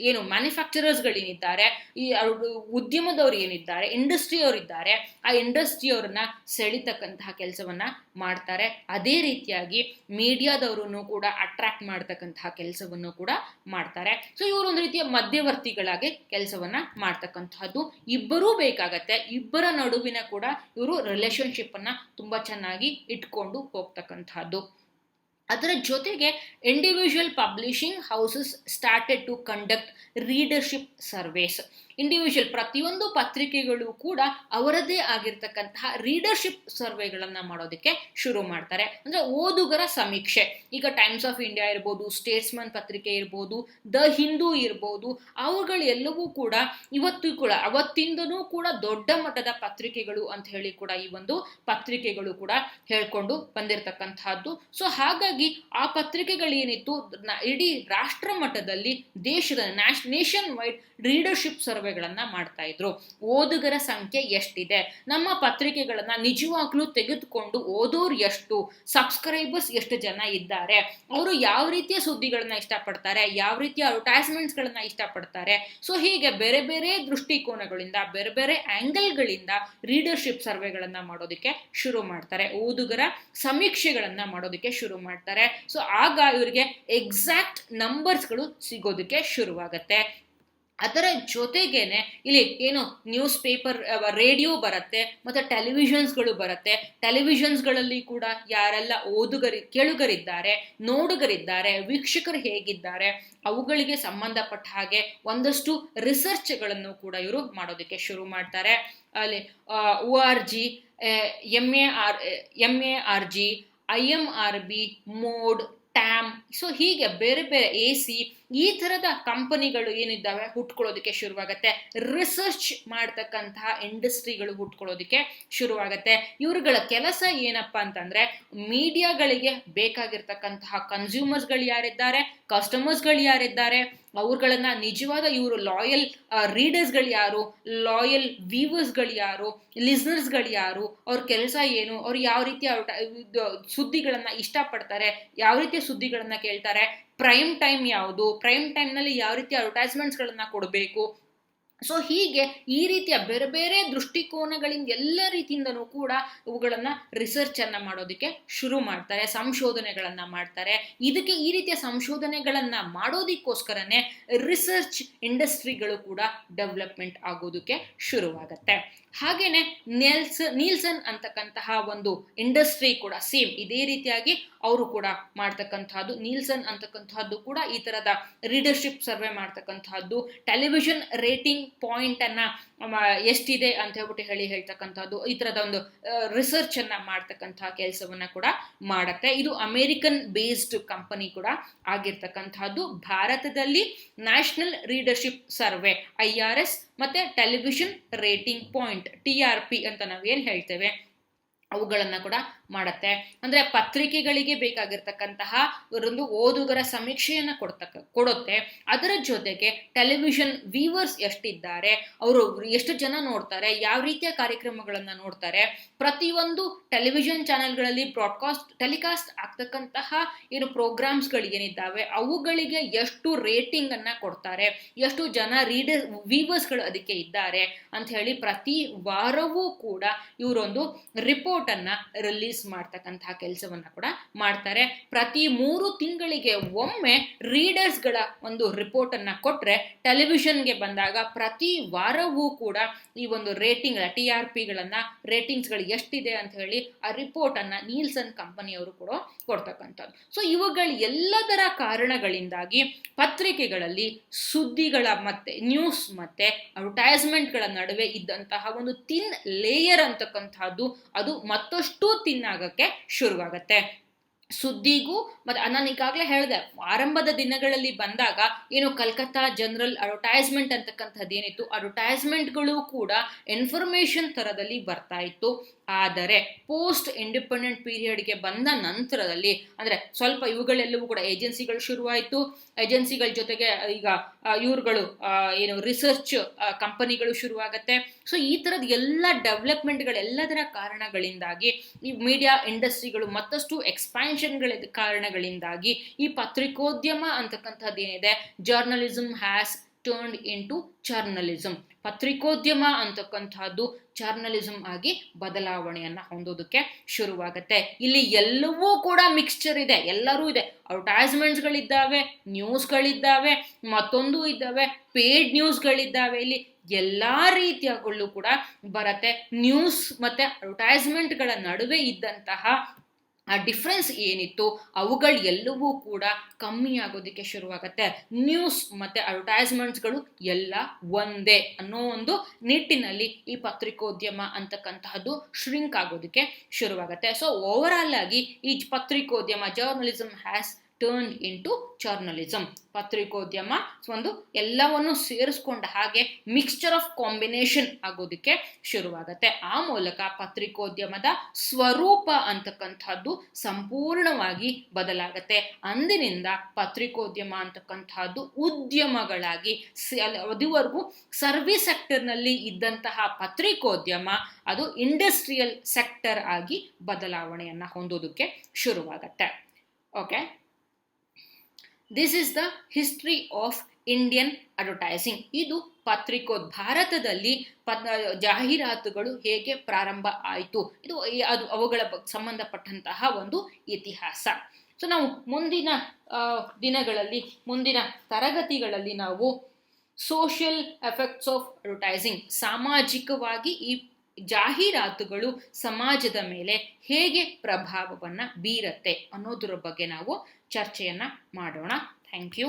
ಏನು ಮ್ಯಾನುಫ್ಯಾಕ್ಚರರ್ಸ್ಗಳೇನಿದ್ದಾರೆ, ಈ ಉದ್ಯಮದವ್ರು ಏನಿದ್ದಾರೆ, ಇಂಡಸ್ಟ್ರಿಯವರಿದ್ದಾರೆ, ಆ ಇಂಡಸ್ಟ್ರಿಯವ್ರನ್ನ ಸೆಳಿತಕ್ಕಂತಹ ಕೆಲಸವನ್ನ ಮಾಡ್ತಾರೆ. ಅದೇ ರೀತಿಯಾಗಿ ಮೀಡಿಯಾದವರು ಕೂಡ ಅಟ್ರಾಕ್ಟ್ ಮಾಡ್ತಕ್ಕಂತಹ ಕೆಲಸವನ್ನು ಕೂಡ ಮಾಡ್ತಾರೆ. ಸೊ ಇವರು ಒಂದು ರೀತಿಯ ಮಧ್ಯವರ್ತಿಗಳಾಗಿ ಕೆಲಸವನ್ನ ಮಾಡ್ತಕ್ಕಂತಹದ್ದು. ಇಬ್ಬರೂ ಬೇಕಾಗತ್ತೆ, ಇಬ್ಬರ ನಡುವಿನ ಕೂಡ ಇವರು ರಿಲೇಶನ್ಶಿಪ್ ಅನ್ನ ತುಂಬಾ ಚೆನ್ನಾಗಿ ಇಟ್ಕೊಂಡು ಹೋಗ್ತಕ್ಕಂತಹದ್ದು. ಅದರ ಜೊತೆಗೆ individual publishing houses started to conduct readership surveys. Individual ಪ್ರತಿಯೊಂದು ಪತ್ರಿಕೆಗಳು ಕೂಡ ಅವರದೇ ಆಗಿರ್ತಕ್ಕಂತಹ ರೀಡರ್ಶಿಪ್ ಸರ್ವೆಗಳನ್ನು ಮಾಡೋದಕ್ಕೆ ಶುರು ಮಾಡ್ತಾರೆ. ಅಂದರೆ ಓದುಗರ ಸಮೀಕ್ಷೆ. ಈಗ ಟೈಮ್ಸ್ ಆಫ್ ಇಂಡಿಯಾ ಇರ್ಬೋದು, ಸ್ಟೇಟ್ಸ್ಮನ್ ಪತ್ರಿಕೆ ಇರ್ಬೋದು, ದ ಹಿಂದೂ ಇರ್ಬೋದು, ಅವುಗಳೆಲ್ಲವೂ ಕೂಡ ಅವತ್ತಿಂದನೂ ಕೂಡ ದೊಡ್ಡ ಮಟ್ಟದ ಪತ್ರಿಕೆಗಳು ಅಂತ ಹೇಳಿ ಕೂಡ ಈ ಒಂದು ಪತ್ರಿಕೆಗಳು ಕೂಡ ಹೇಳ್ಕೊಂಡು ಬಂದಿರತಕ್ಕಂತಹದ್ದು. ಸೊ ಹಾಗಾಗಿ ಆ ಪತ್ರಿಕೆಗಳೇನಿತ್ತು ಇಡೀ ರಾಷ್ಟ್ರ ಮಟ್ಟದಲ್ಲಿ ದೇಶದ ನೇಷನ್ ವೈಡ್ ರೀಡರ್ಶಿಪ್ ಸರ್ವೆಗಳನ್ನ ಮಾಡ್ತಾ ಇದ್ರು. ಓದುಗರ ಸಂಖ್ಯೆ ಎಷ್ಟಿದೆ, ನಮ್ಮ ಪತ್ರಿಕೆಗಳನ್ನ ನಿಜವಾಗ್ಲೂ ತೆಗೆದುಕೊಂಡು ಓದೋರು ಎಷ್ಟು, ಸಬ್ಸ್ಕ್ರೈಬರ್ಸ್ ಎಷ್ಟು ಜನ ಇದ್ದಾರೆ, ಅವರು ಯಾವ ರೀತಿಯ ಸುದ್ದಿಗಳನ್ನ ಇಷ್ಟಪಡ್ತಾರೆ, ಯಾವ ರೀತಿಯ ಅಡ್ವರ್ಟೈಸ್ಮೆಂಟ್ಸ್ ಗಳನ್ನ ಇಷ್ಟಪಡ್ತಾರೆ. ಸೊ ಹೀಗೆ ಬೇರೆ ಬೇರೆ ದೃಷ್ಟಿಕೋನಗಳಿಂದ, ಬೇರೆ ಬೇರೆ ಆಂಗಲ್ಗಳಿಂದ ರೀಡರ್ಶಿಪ್ ಸರ್ವೆಗಳನ್ನ ಮಾಡೋದಕ್ಕೆ ಶುರು ಮಾಡ್ತಾರೆ, ಓದುಗರ ಸಮೀಕ್ಷೆಗಳನ್ನ ಮಾಡೋದಕ್ಕೆ ಶುರು ಮಾಡ್ತಾರೆ. ಸೊ ಆಗ ಇವರಿಗೆ ಎಕ್ಸಾಕ್ಟ್ ನಂಬರ್ಸ್ಗಳು ಸಿಗೋದಕ್ಕೆ ಶುರುವಾಗತ್ತೆ. ಅದರ ಜೊತೆಗೇನೆ ಇಲ್ಲಿ ಏನು ನ್ಯೂಸ್ ಪೇಪರ್, ರೇಡಿಯೋ ಬರುತ್ತೆ, ಮತ್ತು ಟೆಲಿವಿಷನ್ಸ್ಗಳು ಬರುತ್ತೆ. ಟೆಲಿವಿಷನ್ಸ್ಗಳಲ್ಲಿ ಕೂಡ ಯಾರೆಲ್ಲ ಕೇಳುಗರಿದ್ದಾರೆ, ನೋಡುಗರಿದ್ದಾರೆ, ವೀಕ್ಷಕರು ಹೇಗಿದ್ದಾರೆ, ಅವುಗಳಿಗೆ ಸಂಬಂಧಪಟ್ಟ ಹಾಗೆ ಒಂದಷ್ಟು ರಿಸರ್ಚ್ಗಳನ್ನು ಕೂಡ ಇವರು ಮಾಡೋದಕ್ಕೆ ಶುರು ಮಾಡ್ತಾರೆ. ಅಲ್ಲಿ ORG, MARG, IMRB, MODE, TAM, so ಹೀಗೆ ಬೇರೆ ಬೇರೆ AC, ಈ ಥರದ ಕಂಪನಿಗಳು ಏನಿದ್ದಾವೆ ಹುಟ್ಕೊಳ್ಳೋದಕ್ಕೆ ಶುರುವಾಗತ್ತೆ. ರಿಸರ್ಚ್ ಮಾಡ್ತಕ್ಕಂತಹ ಇಂಡಸ್ಟ್ರಿಗಳು ಹುಟ್ಕೊಳ್ಳೋದಕ್ಕೆ ಶುರುವಾಗತ್ತೆ. ಇವ್ರುಗಳ ಕೆಲಸ ಏನಪ್ಪ ಅಂತಂದ್ರೆ ಮೀಡಿಯಾಗಳಿಗೆ ಬೇಕಾಗಿರ್ತಕ್ಕಂತಹ ಕನ್ಸ್ಯೂಮರ್ಸ್ಗಳು ಯಾರಿದ್ದಾರೆ, ಕಸ್ಟಮರ್ಸ್ಗಳು ಯಾರಿದ್ದಾರೆ, ಅವ್ರುಗಳನ್ನ ನಿಜವಾದ ಇವರು ಲಾಯಲ್ ರೀಡರ್ಸ್ಗಳು ಯಾರು, ಲಾಯಲ್ ವ್ಯೂವರ್ಸ್ಗಳು ಯಾರು, ಲಿಸ್ನರ್ಸ್ಗಳು ಯಾರು, ಅವ್ರ ಕೆಲಸ ಏನು, ಅವ್ರು ಯಾವ ರೀತಿಯ ಸುದ್ದಿಗಳನ್ನ ಇಷ್ಟಪಡ್ತಾರೆ, ಯಾವ ರೀತಿಯ ಸುದ್ದಿಗಳನ್ನ ಕೇಳ್ತಾರೆ, ಪ್ರೈಮ್ ಟೈಮ್ ಯಾವುದು, ಪ್ರೈಮ್ ಟೈಮ್ನಲ್ಲಿ ಯಾವ ರೀತಿಯ ಅಡ್ವರ್ಟೈಸ್ಮೆಂಟ್ಸ್ಗಳನ್ನ ಕೊಡಬೇಕು. ಸೊ ಹೀಗೆ ಈ ರೀತಿಯ ಬೇರೆ ಬೇರೆ ದೃಷ್ಟಿಕೋನಗಳಿಂದ ಎಲ್ಲ ರೀತಿಯಿಂದನೂ ಕೂಡ ಇವುಗಳನ್ನು ರಿಸರ್ಚನ್ನು ಮಾಡೋದಕ್ಕೆ ಶುರು ಮಾಡ್ತಾರೆ, ಸಂಶೋಧನೆಗಳನ್ನು ಮಾಡ್ತಾರೆ. ಇದಕ್ಕೆ ಈ ರೀತಿಯ ಸಂಶೋಧನೆಗಳನ್ನು ಮಾಡೋದಕ್ಕೋಸ್ಕರನೇ ರಿಸರ್ಚ್ ಇಂಡಸ್ಟ್ರಿಗಳು ಕೂಡ ಡೆವಲಪ್ಮೆಂಟ್ ಆಗೋದಕ್ಕೆ ಶುರುವಾಗತ್ತೆ. ಹಾಗೇನೆ ನೀಲ್ಸನ್ ಅಂತಕ್ಕಂತಹ ಒಂದು ಇಂಡಸ್ಟ್ರಿ ಕೂಡ ಸೇಮ್ ಇದೇ ರೀತಿಯಾಗಿ ಅವರು ಕೂಡ ಮಾಡ್ತಕ್ಕಂತಹದ್ದು. ನೀಲ್ಸನ್ ಅಂತಕ್ಕಂತಹದ್ದು ಕೂಡ ಈ ತರದ ರೀಡರ್ಶಿಪ್ ಸರ್ವೆ ಮಾಡ್ತಕ್ಕಂತಹದ್ದು, ಟೆಲಿವಿಷನ್ ರೇಟಿಂಗ್ ಪಾಯಿಂಟ್ ಅನ್ನ ಎಷ್ಟಿದೆ ಅಂತ ಹೇಳ್ತಕ್ಕಂಥದ್ದು, ಈ ತರದ ಒಂದು ರಿಸರ್ಚ್ ಅನ್ನ ಮಾಡ್ತಕ್ಕಂತಹ ಕೆಲಸವನ್ನ ಕೂಡ ಮಾಡತ್ತೆ. ಇದು ಅಮೆರಿಕನ್ ಬೇಸ್ಡ್ ಕಂಪನಿ ಕೂಡ ಆಗಿರ್ತಕ್ಕಂತಹದ್ದು. ಭಾರತದಲ್ಲಿ ನ್ಯಾಷನಲ್ ರೀಡರ್ಶಿಪ್ ಸರ್ವೆ IRS ಮತ್ತೆ ಟೆಲಿವಿಷನ್ ರೇಟಿಂಗ್ ಪಾಯಿಂಟ್ TRP ಅಂತ ನಾವೇನು ಹೇಳ್ತೇವೆ ಅವುಗಳನ್ನು ಕೂಡ ಮಾಡತ್ತೆ. ಅಂದರೆ ಪತ್ರಿಕೆಗಳಿಗೆ ಬೇಕಾಗಿರ್ತಕ್ಕಂತಹ ಒಂದು ಓದುಗರ ಸಮೀಕ್ಷೆಯನ್ನು ಕೊಡುತ್ತೆ. ಅದರ ಜೊತೆಗೆ ಟೆಲಿವಿಷನ್ ವ್ಯೂವರ್ಸ್ ಎಷ್ಟಿದ್ದಾರೆ, ಅವರು ಎಷ್ಟು ಜನ ನೋಡ್ತಾರೆ, ಯಾವ ರೀತಿಯ ಕಾರ್ಯಕ್ರಮಗಳನ್ನು ನೋಡ್ತಾರೆ, ಪ್ರತಿಯೊಂದು ಟೆಲಿವಿಷನ್ ಚಾನೆಲ್ಗಳಲ್ಲಿ ಟೆಲಿಕಾಸ್ಟ್ ಆಗ್ತಕ್ಕಂತಹ ಏನು ಪ್ರೋಗ್ರಾಮ್ಸ್ಗಳಿಗೇನಿದ್ದಾವೆ ಅವುಗಳಿಗೆ ಎಷ್ಟು ರೇಟಿಂಗ್ ಅನ್ನ ಕೊಡ್ತಾರೆ, ಎಷ್ಟು ಜನ ವ್ಯೂವರ್ಸ್ಗಳು ಅದಕ್ಕೆ ಇದ್ದಾರೆ ಅಂತ ಹೇಳಿ ಪ್ರತಿ ವಾರವೂ ಕೂಡ ಇವರೊಂದು ರಿಪೋರ್ಟ್ ರಿಪೋರ್ಟನ್ನು ರಿಲೀಸ್ ಮಾಡ್ತಕ್ಕಂತಹ ಕೆಲಸವನ್ನು ಕೂಡ ಮಾಡ್ತಾರೆ. ಪ್ರತಿ 3 ತಿಂಗಳಿಗೆ ಒಮ್ಮೆ ರೀಡರ್ಸ್ಗಳ ಒಂದು ರಿಪೋರ್ಟನ್ನು ಕೊಟ್ಟರೆ, ಟೆಲಿವಿಷನ್ಗೆ ಬಂದಾಗ ಪ್ರತಿ ವಾರವೂ ಕೂಡ ಈ ಒಂದು ರೇಟಿಂಗ್ TRPಗಳನ್ನು ರೇಟಿಂಗ್ಸ್ಗಳು ಎಷ್ಟಿದೆ ಅಂತ ಹೇಳಿ ಆ ರಿಪೋರ್ಟನ್ನು ನೀಲ್ಸನ್ ಕಂಪನಿಯವರು ಕೂಡ ಕೊಡ್ತಕ್ಕಂಥದ್ದು. ಸೊ ಇವುಗಳ ಎಲ್ಲದರ ಕಾರಣಗಳಿಂದಾಗಿ ಪತ್ರಿಕೆಗಳಲ್ಲಿ ಸುದ್ದಿಗಳ ಮತ್ತೆ ನ್ಯೂಸ್ ಮತ್ತೆ ಅಡ್ವರ್ಟೈಸ್ಮೆಂಟ್ಗಳ ನಡುವೆ ಇದ್ದಂತಹ ಒಂದು ಥಿನ್ ಲೇಯರ್ ಅಂತಕ್ಕಂಥದ್ದು ಅದು ಮತ್ತಷ್ಟು ಥಿನ್ ಆಗಕ್ಕೆ ಶುರುವಾಗತ್ತೆ. ಸುದ್ದಿಗೂ ಮತ್ತೆ ನಾನು ಈಗಾಗಲೇ ಹೇಳಿದೆ, ಆರಂಭದ ದಿನಗಳಲ್ಲಿ ಬಂದಾಗ ಏನು ಕಲ್ಕತ್ತಾ ಜನರಲ್ ಅಡ್ವರ್ಟೈಸ್ಮೆಂಟ್ ಅಂತಕ್ಕಂಥದ್ದು ಏನಿತ್ತು, ಅಡ್ವರ್ಟೈಸ್ಮೆಂಟ್ಗಳು ಕೂಡ ಇನ್ಫಾರ್ಮೇಶನ್ ಥರದಲ್ಲಿ ಬರ್ತಾ ಇತ್ತು. ಆದರೆ ಪೋಸ್ಟ್ ಇಂಡಿಪೆಂಡೆಂಟ್ ಪೀರಿಯಡ್ಗೆ ಬಂದ ನಂತರದಲ್ಲಿ ಅಂದರೆ ಸ್ವಲ್ಪ ಇವುಗಳೆಲ್ಲವೂ ಕೂಡ ಏಜೆನ್ಸಿಗಳು ಶುರುವಾಯಿತು. ಏಜೆನ್ಸಿಗಳ ಜೊತೆಗೆ ಈಗ ಇವ್ರುಗಳು ಏನು ರಿಸರ್ಚ್ ಕಂಪನಿಗಳು ಶುರುವಾಗತ್ತೆ. ಸೊ ಈ ಥರದ ಎಲ್ಲ ಡೆವಲಪ್ಮೆಂಟ್ಗಳೆಲ್ಲದರ ಕಾರಣಗಳಿಂದಾಗಿ ಈ ಮೀಡಿಯಾ ಇಂಡಸ್ಟ್ರಿಗಳು ಮತ್ತಷ್ಟು ಎಕ್ಸ್ಪ್ಯಾನ್ಷನ್ಗಳ ಕಾರಣಗಳಿಂದಾಗಿ ಈ ಪತ್ರಿಕೋದ್ಯಮ ಅಂತಕ್ಕಂಥದ್ದು ಏನಿದೆ, journalism has turned into journalism. ಪತ್ರಿಕೋದ್ಯಮ ಅಂತಕ್ಕಂಥದ್ದು ಜರ್ನಲಿಸಮ್ ಆಗಿ ಬದಲಾವಣೆಯನ್ನು ಹೊಂದೋದಕ್ಕೆ ಶುರುವಾಗತ್ತೆ. ಇಲ್ಲಿ ಎಲ್ಲವೂ ಕೂಡ ಮಿಕ್ಸ್ಚರ್ ಇದೆ, ಎಲ್ಲರೂ ಇದೆ. ಅಡ್ವರ್ಟೈಸ್ಮೆಂಟ್ಸ್ಗಳಿದ್ದಾವೆ, ನ್ಯೂಸ್ಗಳಿದ್ದಾವೆ, ಮತ್ತೊಂದು ಇದ್ದಾವೆ, ಪೇಡ್ ನ್ಯೂಸ್ಗಳಿದ್ದಾವೆ. ಇಲ್ಲಿ ಎಲ್ಲ ರೀತಿಯಗಳು ಕೂಡ ಬರುತ್ತೆ. ನ್ಯೂಸ್ ಮತ್ತು ಅಡ್ವರ್ಟೈಸ್ಮೆಂಟ್ಗಳ ನಡುವೆ ಇದ್ದಂತಹ ಆ ಡಿಫ್ರೆನ್ಸ್ ಏನಿತ್ತು ಅವುಗಳೆಲ್ಲವೂ ಕೂಡ ಕಮ್ಮಿ ಆಗೋದಕ್ಕೆ ಶುರುವಾಗತ್ತೆ. ನ್ಯೂಸ್ ಮತ್ತು ಅಡ್ವರ್ಟೈಸ್ಮೆಂಟ್ಸ್ಗಳು ಎಲ್ಲ ಒಂದೇ ಅನ್ನೋ ಒಂದು ನಿಟ್ಟಿನಲ್ಲಿ ಈ ಪತ್ರಿಕೋದ್ಯಮ ಅಂತಕ್ಕಂತಹದ್ದು ಶ್ರಿಂಕ್ ಆಗೋದಕ್ಕೆ ಶುರುವಾಗತ್ತೆ. ಸೊ ಓವರಾಲ್ ಆಗಿ ಈ ಪತ್ರಿಕೋದ್ಯಮ journalism has turn into journalism. ಪತ್ರಿಕೋದ್ಯಮ ಒಂದು ಎಲ್ಲವನ್ನು ಸೇರಿಸ್ಕೊಂಡ ಹಾಗೆ ಮಿಕ್ಸ್ಚರ್ ಆಫ್ ಕಾಂಬಿನೇಷನ್ ಆಗೋದಕ್ಕೆ ಶುರುವಾಗತ್ತೆ. ಆ ಮೂಲಕ ಪತ್ರಿಕೋದ್ಯಮದ ಸ್ವರೂಪ ಅಂತಕ್ಕಂಥದ್ದು ಸಂಪೂರ್ಣವಾಗಿ ಬದಲಾಗತ್ತೆ. ಅಂದಿನಿಂದ ಪತ್ರಿಕೋದ್ಯಮ ಅಂತಕ್ಕಂಥದ್ದು ಉದ್ಯಮಗಳಾಗಿ ಅದುವರೆಗೂ ಸರ್ವಿಸ್ ಸೆಕ್ಟರ್ನಲ್ಲಿ ಇದ್ದಂತಹ ಪತ್ರಿಕೋದ್ಯಮ ಅದು ಇಂಡಸ್ಟ್ರಿಯಲ್ ಸೆಕ್ಟರ್ ಆಗಿ ಬದಲಾವಣೆಯನ್ನು ಹೊಂದೋದಕ್ಕೆ ಶುರುವಾಗತ್ತೆ. Okay, this is the history of Indian advertising. ಇದು ಭಾರತದಲ್ಲಿ ಜಾಹೀರಾತುಗಳು ಹೇಗೆ ಪ್ರಾರಂಭ ಆಯಿತು, ಇದು ಅದು ಅವುಗಳ ಸಂಬಂಧಪಟ್ಟಂತಹ ಒಂದು ಇತಿಹಾಸ. ಸೊ ನಾವು ಮುಂದಿನ ದಿನಗಳಲ್ಲಿ, ಮುಂದಿನ ತರಗತಿಗಳಲ್ಲಿ ನಾವು ಸೋಷಿಯಲ್ ಎಫೆಕ್ಟ್ಸ್ ಆಫ್ ಅಡ್ವರ್ಟೈಸಿಂಗ್, ಸಾಮಾಜಿಕವಾಗಿ ಈ ಜಾಹೀರಾತುಗಳು ಸಮಾಜದ ಮೇಲೆ ಹೇಗೆ ಪ್ರಭಾವವನ್ನು ಬೀರತ್ತೆ ಅನ್ನೋದರ ಬಗ್ಗೆ ನಾವು ಚರ್ಚೆಯನ್ನು ಮಾಡೋಣ. Thank you.